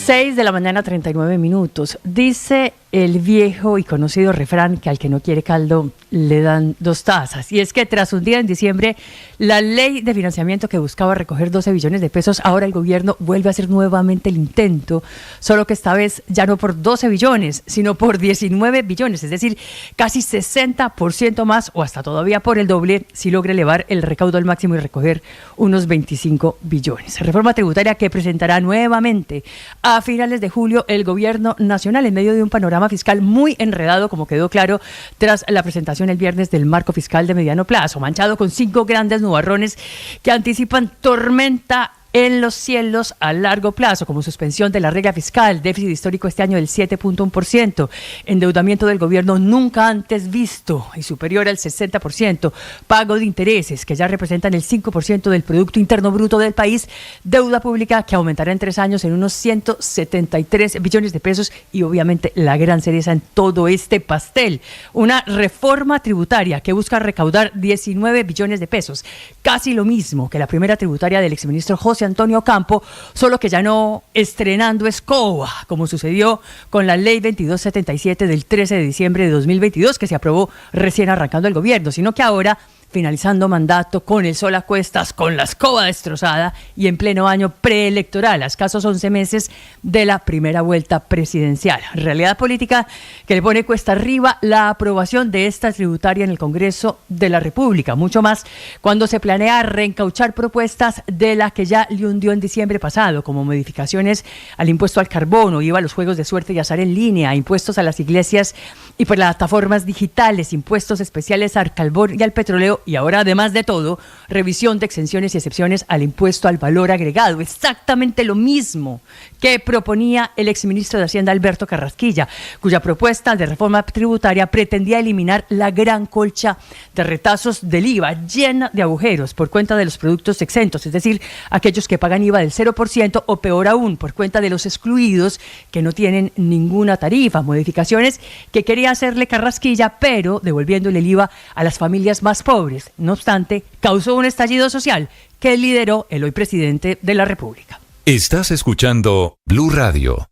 6 de la mañana, 39 minutos. Dice el viejo y conocido refrán que al que no quiere caldo le dan 2 tazas. Y es que tras un día en diciembre, la ley de financiamiento que buscaba recoger 12 billones de pesos, ahora el gobierno vuelve a hacer nuevamente el intento, solo que esta vez ya no por 12 billones, sino por 19 billones, es decir, casi 60% más o hasta todavía por el doble si logra elevar el recaudo al máximo y recoger unos 25 billones. Reforma tributaria que presentará nuevamente a finales de julio el gobierno nacional en medio de un panorama fiscal muy enredado, como quedó claro tras la presentación el viernes del marco fiscal de mediano plazo, manchado con 5 grandes nubarrones que anticipan tormenta en los cielos a largo plazo, como suspensión de la regla fiscal, déficit histórico este año del 7.1%, endeudamiento del gobierno nunca antes visto y superior al 60%, pago de intereses que ya representan el 5% del Producto Interno Bruto del país, deuda pública que aumentará en 3 años en unos 173 billones de pesos y obviamente la gran cereza en todo este pastel, una reforma tributaria que busca recaudar 19 billones de pesos, casi lo mismo que la primera tributaria del exministro José Antonio Campo, solo que ya no estrenando escoba, como sucedió con la ley 2277 del 13 de diciembre de 2022, que se aprobó recién arrancando el gobierno, sino que ahora, finalizando mandato, con el sol a cuestas, con la escoba destrozada y en pleno año preelectoral, a escasos 11 meses de la primera vuelta presidencial. Realidad política que le pone cuesta arriba la aprobación de esta tributaria en el Congreso de la República, mucho más cuando se planea reencauchar propuestas de la que ya le hundió en diciembre pasado, como modificaciones al impuesto al carbono, IVA a los juegos de suerte y azar en línea, impuestos a las iglesias y plataformas digitales, impuestos especiales al carbón y al petróleo, y ahora, además de todo, revisión de exenciones y excepciones al impuesto al valor agregado. Exactamente lo mismo que proponía el exministro de Hacienda, Alberto Carrasquilla, cuya propuesta de reforma tributaria pretendía eliminar la gran colcha de retazos del IVA, llena de agujeros por cuenta de los productos exentos, es decir, aquellos que pagan IVA del 0% o peor aún, por cuenta de los excluidos que no tienen ninguna tarifa. Modificaciones que quería hacerle Carrasquilla, pero devolviéndole el IVA a las familias más pobres. No obstante, causó un estallido social que lideró el hoy presidente de la República. Estás escuchando Blue Radio.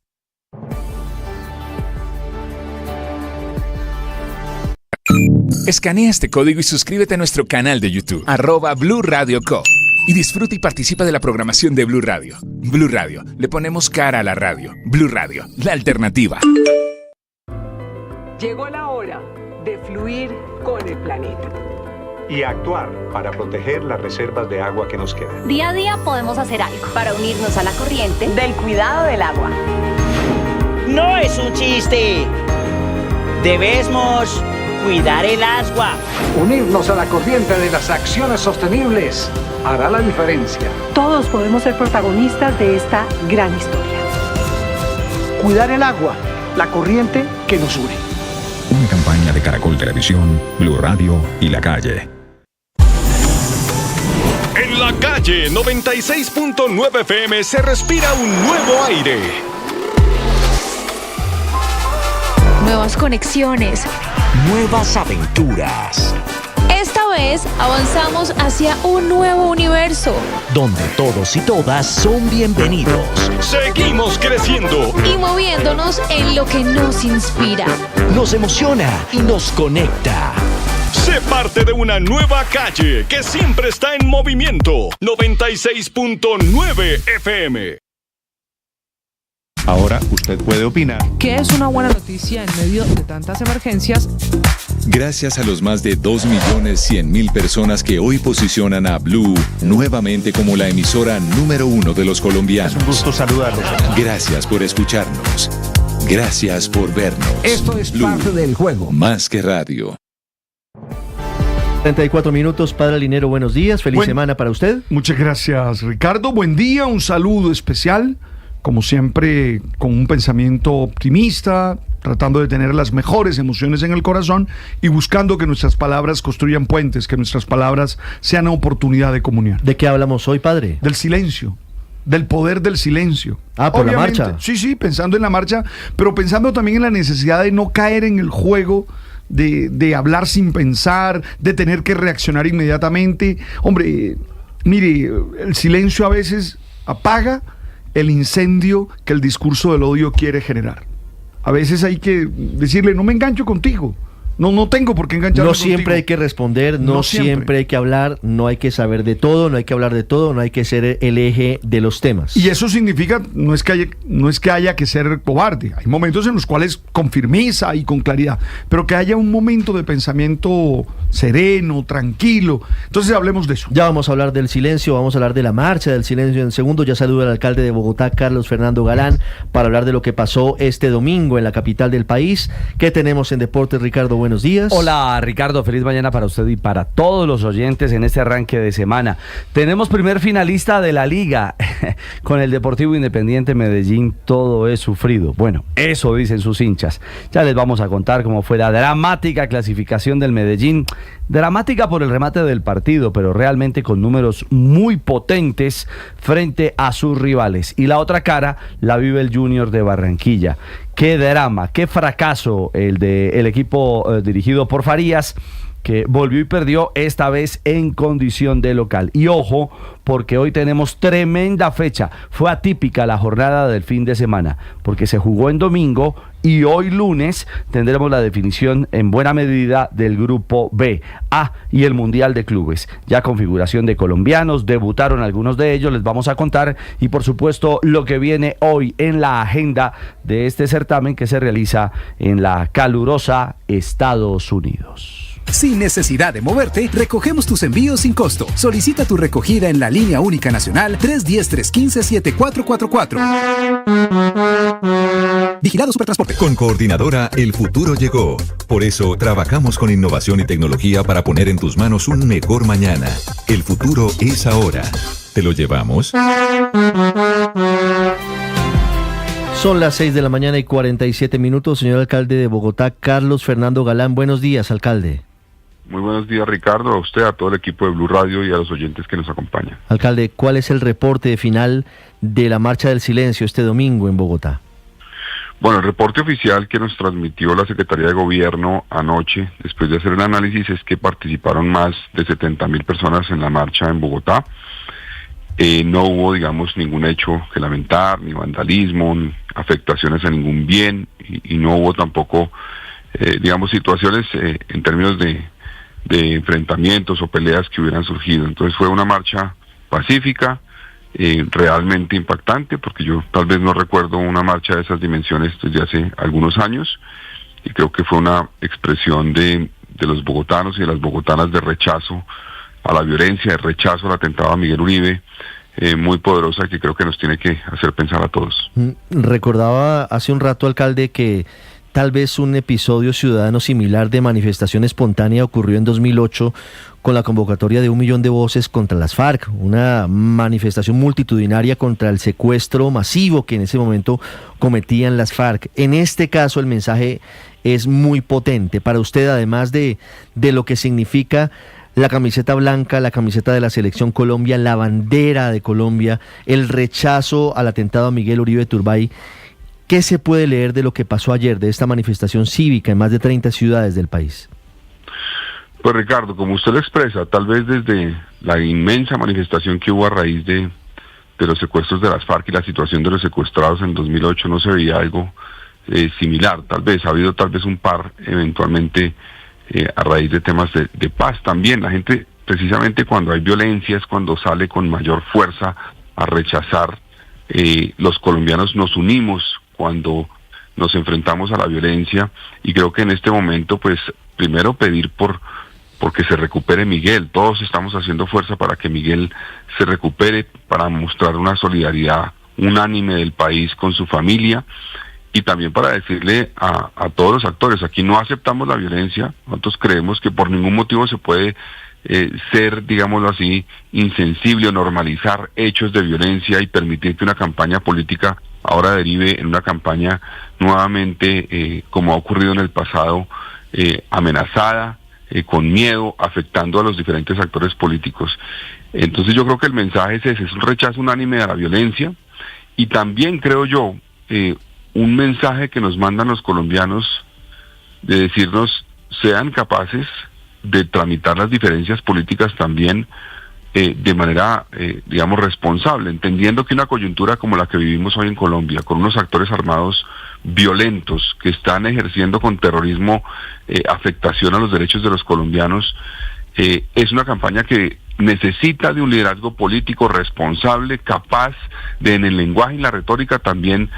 Escanea este código y suscríbete a nuestro canal de YouTube, @Blue Radio Co. Y disfruta y participa de la programación de Blue Radio. Blue Radio, le ponemos cara a la radio. Blue Radio, la alternativa. Llegó la hora de fluir con el planeta. Y actuar para proteger las reservas de agua que nos quedan. Día a día podemos hacer algo para unirnos a la corriente del cuidado del agua. No es un chiste. Debemos cuidar el agua. Unirnos a la corriente de las acciones sostenibles hará la diferencia. Todos podemos ser protagonistas de esta gran historia. Cuidar el agua la corriente que nos une. Una campaña de Caracol Televisión, Blue Radio y La Calle. En La Calle 96.9 FM se respira un nuevo aire. Nuevas conexiones. Nuevas aventuras. Esta vez avanzamos hacia un nuevo universo. Donde todos y todas son bienvenidos. Seguimos creciendo. Y moviéndonos en lo que nos inspira. Nos emociona y nos conecta. Sé parte de una nueva calle que siempre está en movimiento. 96.9 FM. Ahora usted puede opinar. ¿Qué es una buena noticia en medio de tantas emergencias? Gracias a los más de 2.100.000 personas que hoy posicionan a Blue nuevamente como la emisora número 1 de los colombianos. Es un gusto saludarlos. Gracias por escucharnos. Gracias por vernos. Esto es Blue, parte del juego. Más que radio. 34 minutos, Padre Linero, buenos días, feliz semana para usted. Muchas gracias, Ricardo, buen día, un saludo especial, como siempre, con un pensamiento optimista, tratando de tener las mejores emociones en el corazón y buscando que nuestras palabras construyan puentes, que nuestras palabras sean oportunidad de comunión. ¿De qué hablamos hoy, Padre? Del silencio. Del poder del silencio. Por la marcha. Sí, pensando en la marcha, pero pensando también en la necesidad de no caer en el juego de hablar sin pensar, de tener que reaccionar inmediatamente. Hombre, mire, el silencio a veces apaga el incendio que el discurso del odio quiere generar. A veces hay que decirle, no me engancho contigo. No tengo por qué engancharme contigo. No siempre hay que responder, no siempre hay que hablar, no hay que saber de todo, no hay que hablar de todo, no hay que ser el eje de los temas. Y eso significa, no es que haya que ser cobarde. Hay momentos en los cuales con firmeza y con claridad, pero que haya un momento de pensamiento sereno, tranquilo. Entonces hablemos de eso. Ya vamos a hablar del silencio, vamos a hablar de la marcha del silencio en segundo. Ya saludo al alcalde de Bogotá, Carlos Fernando Galán, para hablar de lo que pasó este domingo en la capital del país. ¿Qué tenemos en deportes, Ricardo? Buenos días. Hola, Ricardo, feliz mañana para usted y para todos los oyentes en este arranque de semana. Tenemos primer finalista de la liga. Con el Deportivo Independiente Medellín todo es sufrido. Bueno, eso dicen sus hinchas. Ya les vamos a contar cómo fue la dramática clasificación del Medellín. Dramática por el remate del partido, pero realmente con números muy potentes frente a sus rivales. Y la otra cara la vive el Junior de Barranquilla. Qué drama, qué fracaso el del equipo dirigido por Farías, que volvió y perdió esta vez en condición de local. Y ojo, porque hoy tenemos tremenda fecha. Fue atípica la jornada del fin de semana, porque se jugó en domingo y hoy lunes tendremos la definición en buena medida del grupo B, A y el Mundial de Clubes. Ya configuración de colombianos, debutaron algunos de ellos, les vamos a contar, y por supuesto lo que viene hoy en la agenda de este certamen que se realiza en la calurosa Estados Unidos. Sin necesidad de moverte, recogemos tus envíos sin costo. Solicita tu recogida en la línea única nacional 310-315-7444. Vigilado Supertransporte. Con Coordinadora, el futuro llegó. Por eso, trabajamos con innovación y tecnología para poner en tus manos un mejor mañana. El futuro es ahora. ¿Te lo llevamos? Son las 6 de la mañana y 47 minutos. Señor alcalde de Bogotá, Carlos Fernando Galán. Buenos días, alcalde. Muy buenos días, Ricardo, a usted, a todo el equipo de Blue Radio y a los oyentes que nos acompañan. Alcalde, ¿cuál es el reporte final de la Marcha del Silencio este domingo en Bogotá? Bueno, el reporte oficial que nos transmitió la Secretaría de Gobierno anoche, después de hacer el análisis, es que participaron más de 70.000 personas en la marcha en Bogotá. No hubo, digamos, ningún hecho que lamentar, ni vandalismo, ni afectaciones a ningún bien, y no hubo tampoco, digamos, situaciones en términos de enfrentamientos o peleas que hubieran surgido. Entonces fue una marcha pacífica, realmente impactante, porque yo tal vez no recuerdo una marcha de esas dimensiones desde hace algunos años, y creo que fue una expresión de los bogotanos y de las bogotanas de rechazo a la violencia, de rechazo al atentado a Miguel Uribe, muy poderosa, que creo que nos tiene que hacer pensar a todos. Recordaba hace un rato, alcalde, que tal vez un episodio ciudadano similar de manifestación espontánea ocurrió en 2008 con la convocatoria de 1 millón de voces contra las FARC, una manifestación multitudinaria contra el secuestro masivo que en ese momento cometían las FARC. En este caso el mensaje es muy potente para usted, además de lo que significa la camiseta blanca, la camiseta de la Selección Colombia, la bandera de Colombia, el rechazo al atentado a Miguel Uribe Turbay. ¿Qué se puede leer de lo que pasó ayer, de esta manifestación cívica en más de 30 ciudades del país? Pues Ricardo, como usted lo expresa, tal vez desde la inmensa manifestación que hubo a raíz de los secuestros de las FARC y la situación de los secuestrados en 2008 no se veía algo similar. Tal vez ha habido un par eventualmente a raíz de temas de paz también. La gente, precisamente cuando hay violencia, es cuando sale con mayor fuerza a rechazar. Los colombianos nos unimos cuando nos enfrentamos a la violencia, y creo que en este momento, pues, primero pedir porque se recupere Miguel. Todos estamos haciendo fuerza para que Miguel se recupere, para mostrar una solidaridad unánime del país con su familia, y también para decirle a todos los actores: aquí no aceptamos la violencia. Nosotros creemos que por ningún motivo se puede ser, digámoslo así, insensible o normalizar hechos de violencia y permitir que una campaña política ahora derive en una campaña nuevamente, como ha ocurrido en el pasado, amenazada, con miedo, afectando a los diferentes actores políticos. Entonces yo creo que el mensaje es ese: es un rechazo unánime a la violencia, y también creo yo un mensaje que nos mandan los colombianos de decirnos: sean capaces de tramitar las diferencias políticas también de manera, digamos, responsable, entendiendo que una coyuntura como la que vivimos hoy en Colombia, con unos actores armados violentos que están ejerciendo con terrorismo afectación a los derechos de los colombianos, es una campaña que necesita de un liderazgo político responsable, capaz de, en el lenguaje y la retórica, también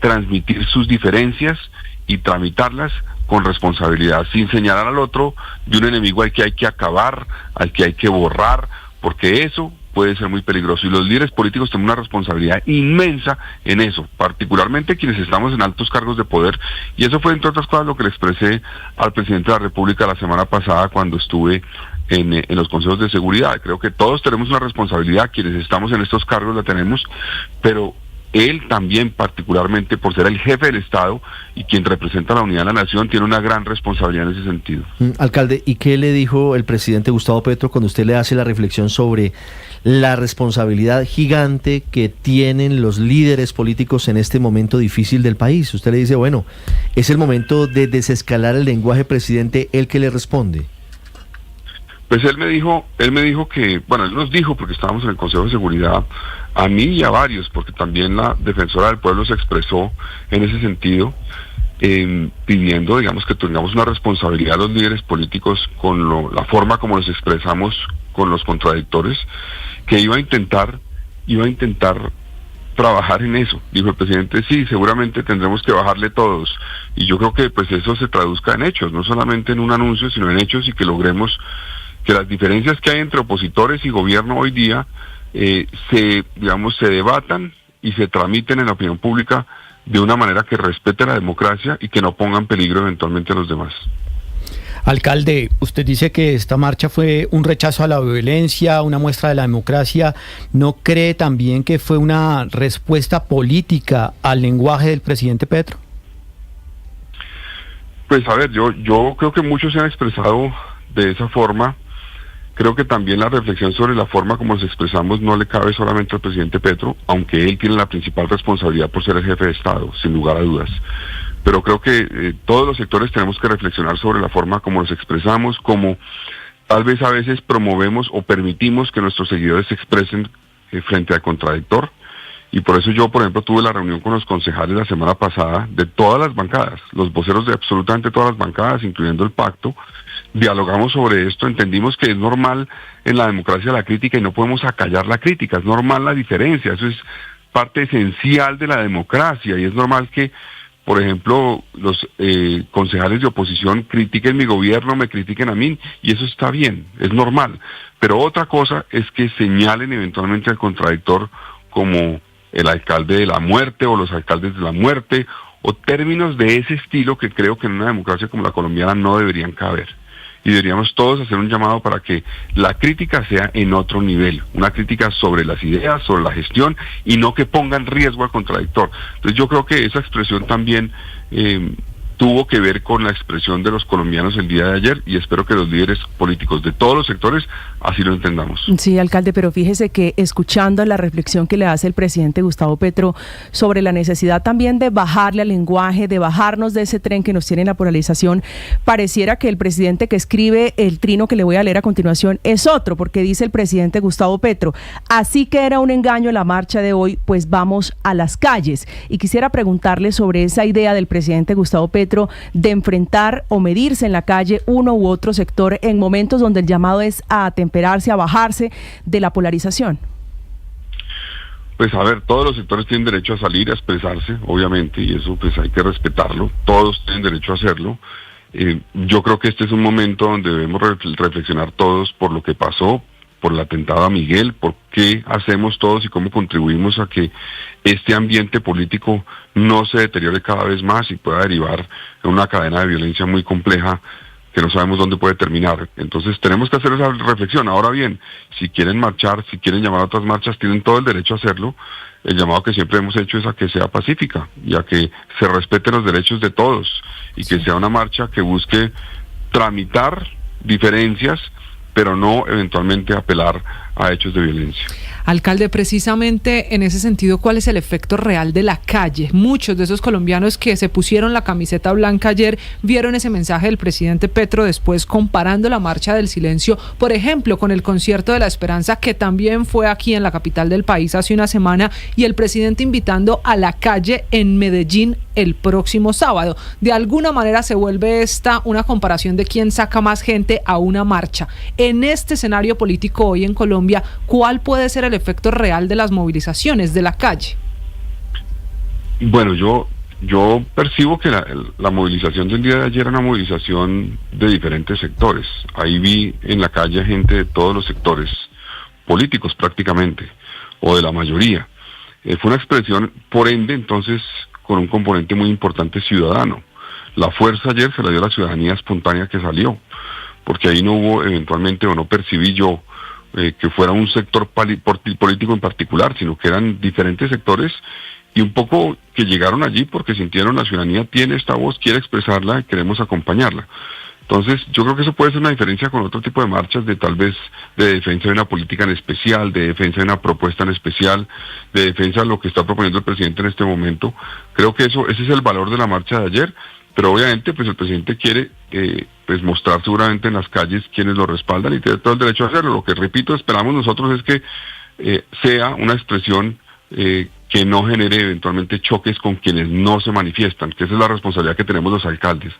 transmitir sus diferencias y tramitarlas con responsabilidad, sin señalar al otro de un enemigo al que hay que acabar, al que hay que borrar, porque eso puede ser muy peligroso, y los líderes políticos tienen una responsabilidad inmensa en eso, particularmente quienes estamos en altos cargos de poder, y eso fue, entre otras cosas, lo que le expresé al presidente de la República la semana pasada cuando estuve en los consejos de seguridad. Creo que todos tenemos una responsabilidad, quienes estamos en estos cargos la tenemos, pero él también, particularmente por ser el jefe del Estado y quien representa la unidad de la nación, tiene una gran responsabilidad en ese sentido. Alcalde, ¿y qué le dijo el presidente Gustavo Petro cuando usted le hace la reflexión sobre la responsabilidad gigante que tienen los líderes políticos en este momento difícil del país? Usted le dice, bueno, es el momento de desescalar el lenguaje, presidente. ¿Él qué le responde? Pues él me dijo que, bueno, él nos dijo, porque estábamos en el Consejo de Seguridad, a mí y a varios, porque también la defensora del pueblo se expresó en ese sentido, pidiendo, digamos, que tengamos una responsabilidad los líderes políticos con la forma como nos expresamos con los contradictores, que iba a intentar trabajar en eso. Dijo el presidente: sí, seguramente tendremos que bajarle todos, y yo creo que pues eso se traduzca en hechos, no solamente en un anuncio, sino en hechos, y que logremos que las diferencias que hay entre opositores y gobierno hoy día se debatan y se tramiten en la opinión pública de una manera que respete la democracia y que no ponga en peligro eventualmente a los demás. Alcalde, usted dice que esta marcha fue un rechazo a la violencia, una muestra de la democracia. ¿No cree también que fue una respuesta política al lenguaje del presidente Petro? Pues a ver, yo creo que muchos se han expresado de esa forma. Creo que también la reflexión sobre la forma como nos expresamos no le cabe solamente al presidente Petro, aunque él tiene la principal responsabilidad por ser el jefe de Estado, sin lugar a dudas. Pero creo que todos los sectores tenemos que reflexionar sobre la forma como nos expresamos, como tal vez a veces promovemos o permitimos que nuestros seguidores se expresen frente al contradictor. Y por eso yo, por ejemplo, tuve la reunión con los concejales la semana pasada de todas las bancadas, los voceros de absolutamente todas las bancadas, incluyendo el pacto. Dialogamos sobre esto, entendimos que es normal en la democracia la crítica y no podemos acallar la crítica, es normal la diferencia, eso es parte esencial de la democracia, y es normal que, por ejemplo, los concejales de oposición critiquen mi gobierno, me critiquen a mí, y eso está bien, es normal. Pero otra cosa es que señalen eventualmente al contradictor como el alcalde de la muerte o los alcaldes de la muerte, o términos de ese estilo que creo que en una democracia como la colombiana no deberían caber. Y deberíamos todos hacer un llamado para que la crítica sea en otro nivel, una crítica sobre las ideas, sobre la gestión, y no que ponga en riesgo al contradictor. Entonces yo creo que esa expresión también tuvo que ver con la expresión de los colombianos el día de ayer, y espero que los líderes políticos de todos los sectores así lo entendamos. Sí, alcalde, pero fíjese que escuchando la reflexión que le hace el presidente Gustavo Petro sobre la necesidad también de bajarle al lenguaje, de bajarnos de ese tren que nos tiene en la polarización, pareciera que el presidente que escribe el trino que le voy a leer a continuación es otro, porque dice el presidente Gustavo Petro: así que era un engaño la marcha de hoy, pues vamos a las calles. Y quisiera preguntarle sobre esa idea del presidente Gustavo Petro de enfrentar o medirse en la calle uno u otro sector en momentos donde el llamado es a atemperarse, a bajarse de la polarización. Pues a ver, todos los sectores tienen derecho a salir, a expresarse, obviamente, y eso pues hay que respetarlo, todos tienen derecho a hacerlo. Yo creo que este es un momento donde debemos reflexionar todos por lo que pasó, por el atentado a Miguel, por qué hacemos todos y cómo contribuimos a que este ambiente político no se deteriore cada vez más y pueda derivar en una cadena de violencia muy compleja que no sabemos dónde puede terminar. Entonces tenemos que hacer esa reflexión. Ahora bien, si quieren marchar, si quieren llamar a otras marchas, tienen todo el derecho a hacerlo. El llamado que siempre hemos hecho es a que sea pacífica y a que se respeten los derechos de todos y que sea una marcha que busque tramitar diferencias, pero no eventualmente apelar a hechos de violencia. Alcalde, precisamente en ese sentido, ¿cuál es el efecto real de la calle? Muchos de esos colombianos que se pusieron la camiseta blanca ayer vieron ese mensaje del presidente Petro después comparando la marcha del silencio, por ejemplo, con el concierto de la esperanza que también fue aquí en la capital del país hace una semana, y el presidente invitando a la calle en Medellín el próximo sábado. De alguna manera se vuelve esta una comparación de quién saca más gente a una marcha. En este escenario político hoy en Colombia, ¿cuál puede ser el efecto real de las movilizaciones de la calle? Bueno, yo percibo que la movilización del día de ayer era una movilización de diferentes sectores. Ahí vi en la calle gente de todos los sectores políticos prácticamente, o de la mayoría. Fue una expresión, por ende, entonces, con un componente muy importante ciudadano. La fuerza ayer se la dio a la ciudadanía espontánea que salió, porque ahí no hubo eventualmente, o no percibí yo, que fuera un sector político en particular, sino que eran diferentes sectores y un poco que llegaron allí porque sintieron la ciudadanía tiene esta voz, quiere expresarla y queremos acompañarla. Entonces yo creo que eso puede ser una diferencia con otro tipo de marchas, de tal vez de defensa de una política en especial, de defensa de una propuesta en especial, de defensa de lo que está proponiendo el presidente en este momento. Creo que ese es el valor de la marcha de ayer, pero obviamente pues el presidente quiere pues mostrar seguramente en las calles quienes lo respaldan y tiene todo el derecho a hacerlo. Lo que, repito, esperamos nosotros es que sea una expresión que no genere eventualmente choques con quienes no se manifiestan, que esa es la responsabilidad que tenemos los alcaldes.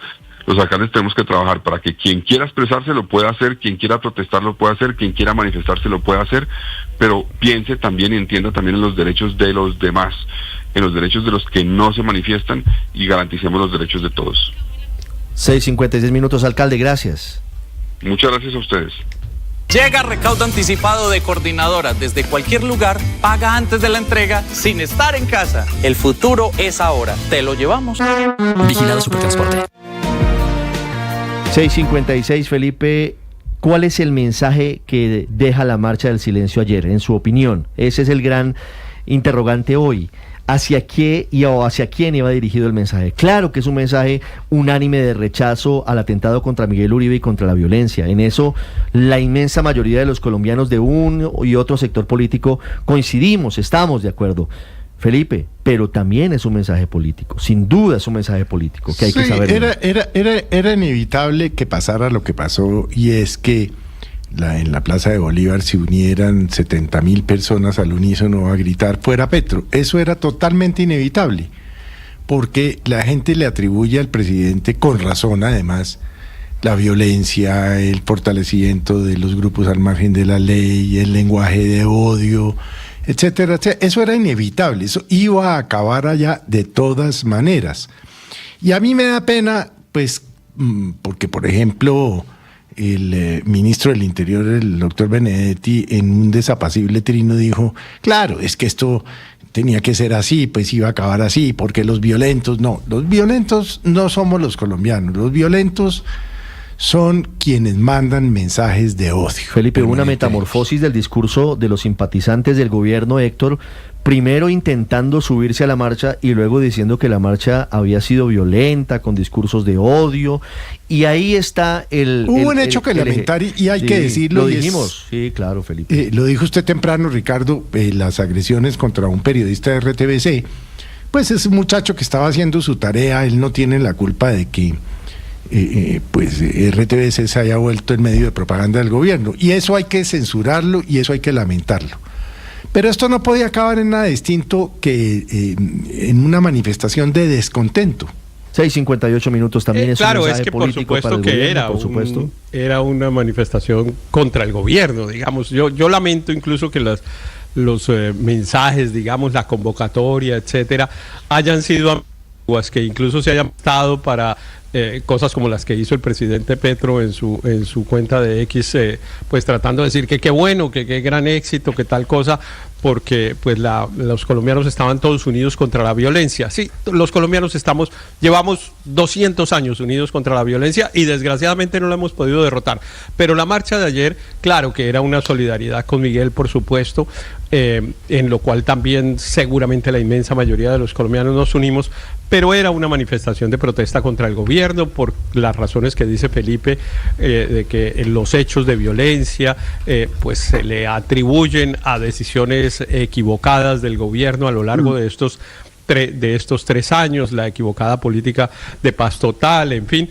Los alcaldes tenemos que trabajar para que quien quiera expresarse lo pueda hacer, quien quiera protestar lo pueda hacer, quien quiera manifestarse lo pueda hacer, pero piense también y entienda también en los derechos de los demás, en los derechos de los que no se manifiestan, y garanticemos los derechos de todos. 6:56 minutos, alcalde, gracias. Muchas gracias a ustedes. Llega recaudo anticipado de Coordinadora. Desde cualquier lugar, paga antes de la entrega sin estar en casa. El futuro es ahora. ¿Te lo llevamos? Vigilado Supertransporte. 6:56, Felipe, ¿cuál es el mensaje que deja la marcha del silencio ayer, en su opinión? Ese es el gran interrogante hoy. ¿Hacia qué o hacia quién iba dirigido el mensaje? Claro que es un mensaje unánime de rechazo al atentado contra Miguel Uribe y contra la violencia. En eso la inmensa mayoría de los colombianos de un y otro sector político coincidimos, estamos de acuerdo. Felipe, pero también es un mensaje político, sin duda es un mensaje político que hay que saber. Era inevitable que pasara lo que pasó, y es que en la Plaza de Bolívar se unieran 70.000 personas al unísono a gritar fuera Petro. Eso era totalmente inevitable, porque la gente le atribuye al presidente, con razón además, la violencia, el fortalecimiento de los grupos al margen de la ley, el lenguaje de odio, etcétera, etcétera. Eso era inevitable, eso iba a acabar allá de todas maneras. Y a mí me da pena, pues, porque por ejemplo el ministro del Interior, el doctor Benedetti, en un desapacible trino dijo, claro, es que esto tenía que ser así, pues iba a acabar así, porque los violentos no somos los colombianos, los violentos son quienes mandan mensajes de odio. Felipe, hubo una metamorfosis del discurso de los simpatizantes del gobierno, Héctor, primero intentando subirse a la marcha y luego diciendo que la marcha había sido violenta, con discursos de odio, y ahí está Hubo un hecho que lamentar y hay que decirlo. Lo dijimos, sí, claro, Felipe. Lo dijo usted temprano, Ricardo, las agresiones contra un periodista de RTBC, pues es un muchacho que estaba haciendo su tarea, él no tiene la culpa de que pues RTBC se haya vuelto el medio de propaganda del gobierno, y eso hay que censurarlo y eso hay que lamentarlo. Pero esto no podía acabar en nada distinto que en una manifestación de descontento. 6:58 minutos también es claro, un mensaje es que por político supuesto para el que gobierno, era una manifestación contra el gobierno, digamos. Yo lamento incluso que los mensajes, digamos, la convocatoria, etcétera, hayan sido ambiguas, que incluso se hayan optado para cosas como las que hizo el presidente Petro en su cuenta de X, pues tratando de decir que qué bueno, que qué gran éxito, que tal cosa, porque pues los colombianos estaban todos unidos contra la violencia. Sí, los colombianos llevamos 200 años unidos contra la violencia y desgraciadamente no la hemos podido derrotar. Pero la marcha de ayer, claro que era una solidaridad con Miguel, por supuesto, en lo cual también seguramente la inmensa mayoría de los colombianos nos unimos, pero era una manifestación de protesta contra el gobierno por las razones que dice Felipe, de que los hechos de violencia pues se le atribuyen a decisiones equivocadas del gobierno a lo largo de estos 3 años, la equivocada política de paz total, en fin,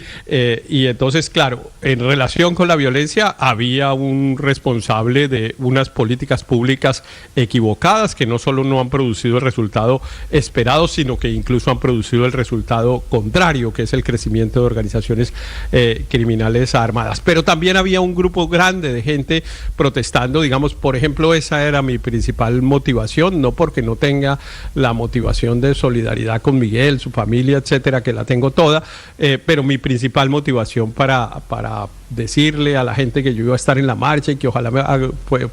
y entonces, claro, en relación con la violencia había un responsable de unas políticas públicas equivocadas que no solo no han producido el resultado esperado, sino que incluso han producido el resultado contrario, que es el crecimiento de organizaciones criminales armadas. Pero también había un grupo grande de gente protestando, digamos, por ejemplo, esa era mi principal motivación, no porque no tenga la motivación de solidaridad con Miguel, su familia, etcétera, que la tengo toda, pero mi principal motivación para decirle a la gente que yo iba a estar en la marcha y que ojalá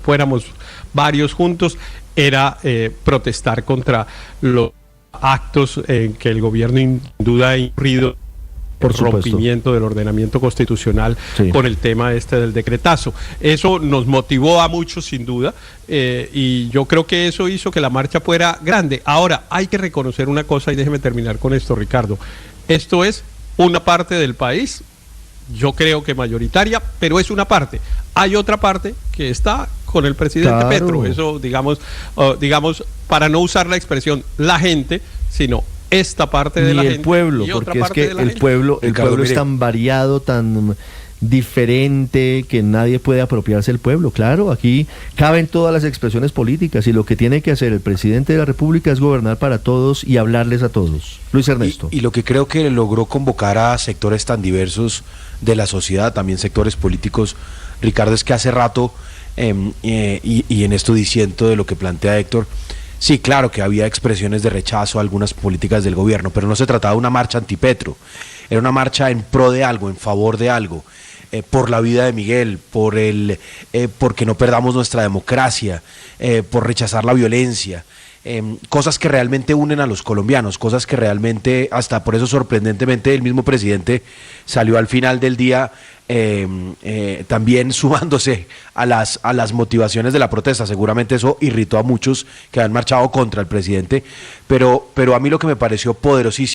fuéramos varios juntos, era protestar contra los actos en que el gobierno sin duda ha incurrido por rompimiento del ordenamiento constitucional, sí, por el tema del decretazo. Eso nos motivó a muchos, sin duda, y yo creo que eso hizo que la marcha fuera grande. Ahora, hay que reconocer una cosa, y déjeme terminar con esto, Ricardo. Esto es una parte del país, yo creo que mayoritaria, pero es una parte. Hay otra parte que está con el presidente Petro. Eso, digamos, para no usar la expresión la gente, sino esta parte de la gente. Y el pueblo, porque es que el pueblo es tan variado, tan diferente, que nadie puede apropiarse del pueblo. Claro, aquí caben todas las expresiones políticas y lo que tiene que hacer el presidente de la República es gobernar para todos y hablarles a todos. Luis Ernesto. Y lo que creo que logró convocar a sectores tan diversos de la sociedad, también sectores políticos, Ricardo, es que hace rato, y en esto diciendo de lo que plantea Héctor, sí, claro que había expresiones de rechazo a algunas políticas del gobierno, pero no se trataba de una marcha anti-Petro, era una marcha en pro de algo, en favor de algo, por la vida de Miguel, porque no perdamos nuestra democracia, por rechazar la violencia, cosas que realmente unen a los colombianos, cosas que realmente, hasta por eso sorprendentemente el mismo presidente salió al final del día también sumándose a las motivaciones de la protesta. Seguramente eso irritó a muchos que han marchado contra el presidente, pero a mí lo que me pareció poderosísimo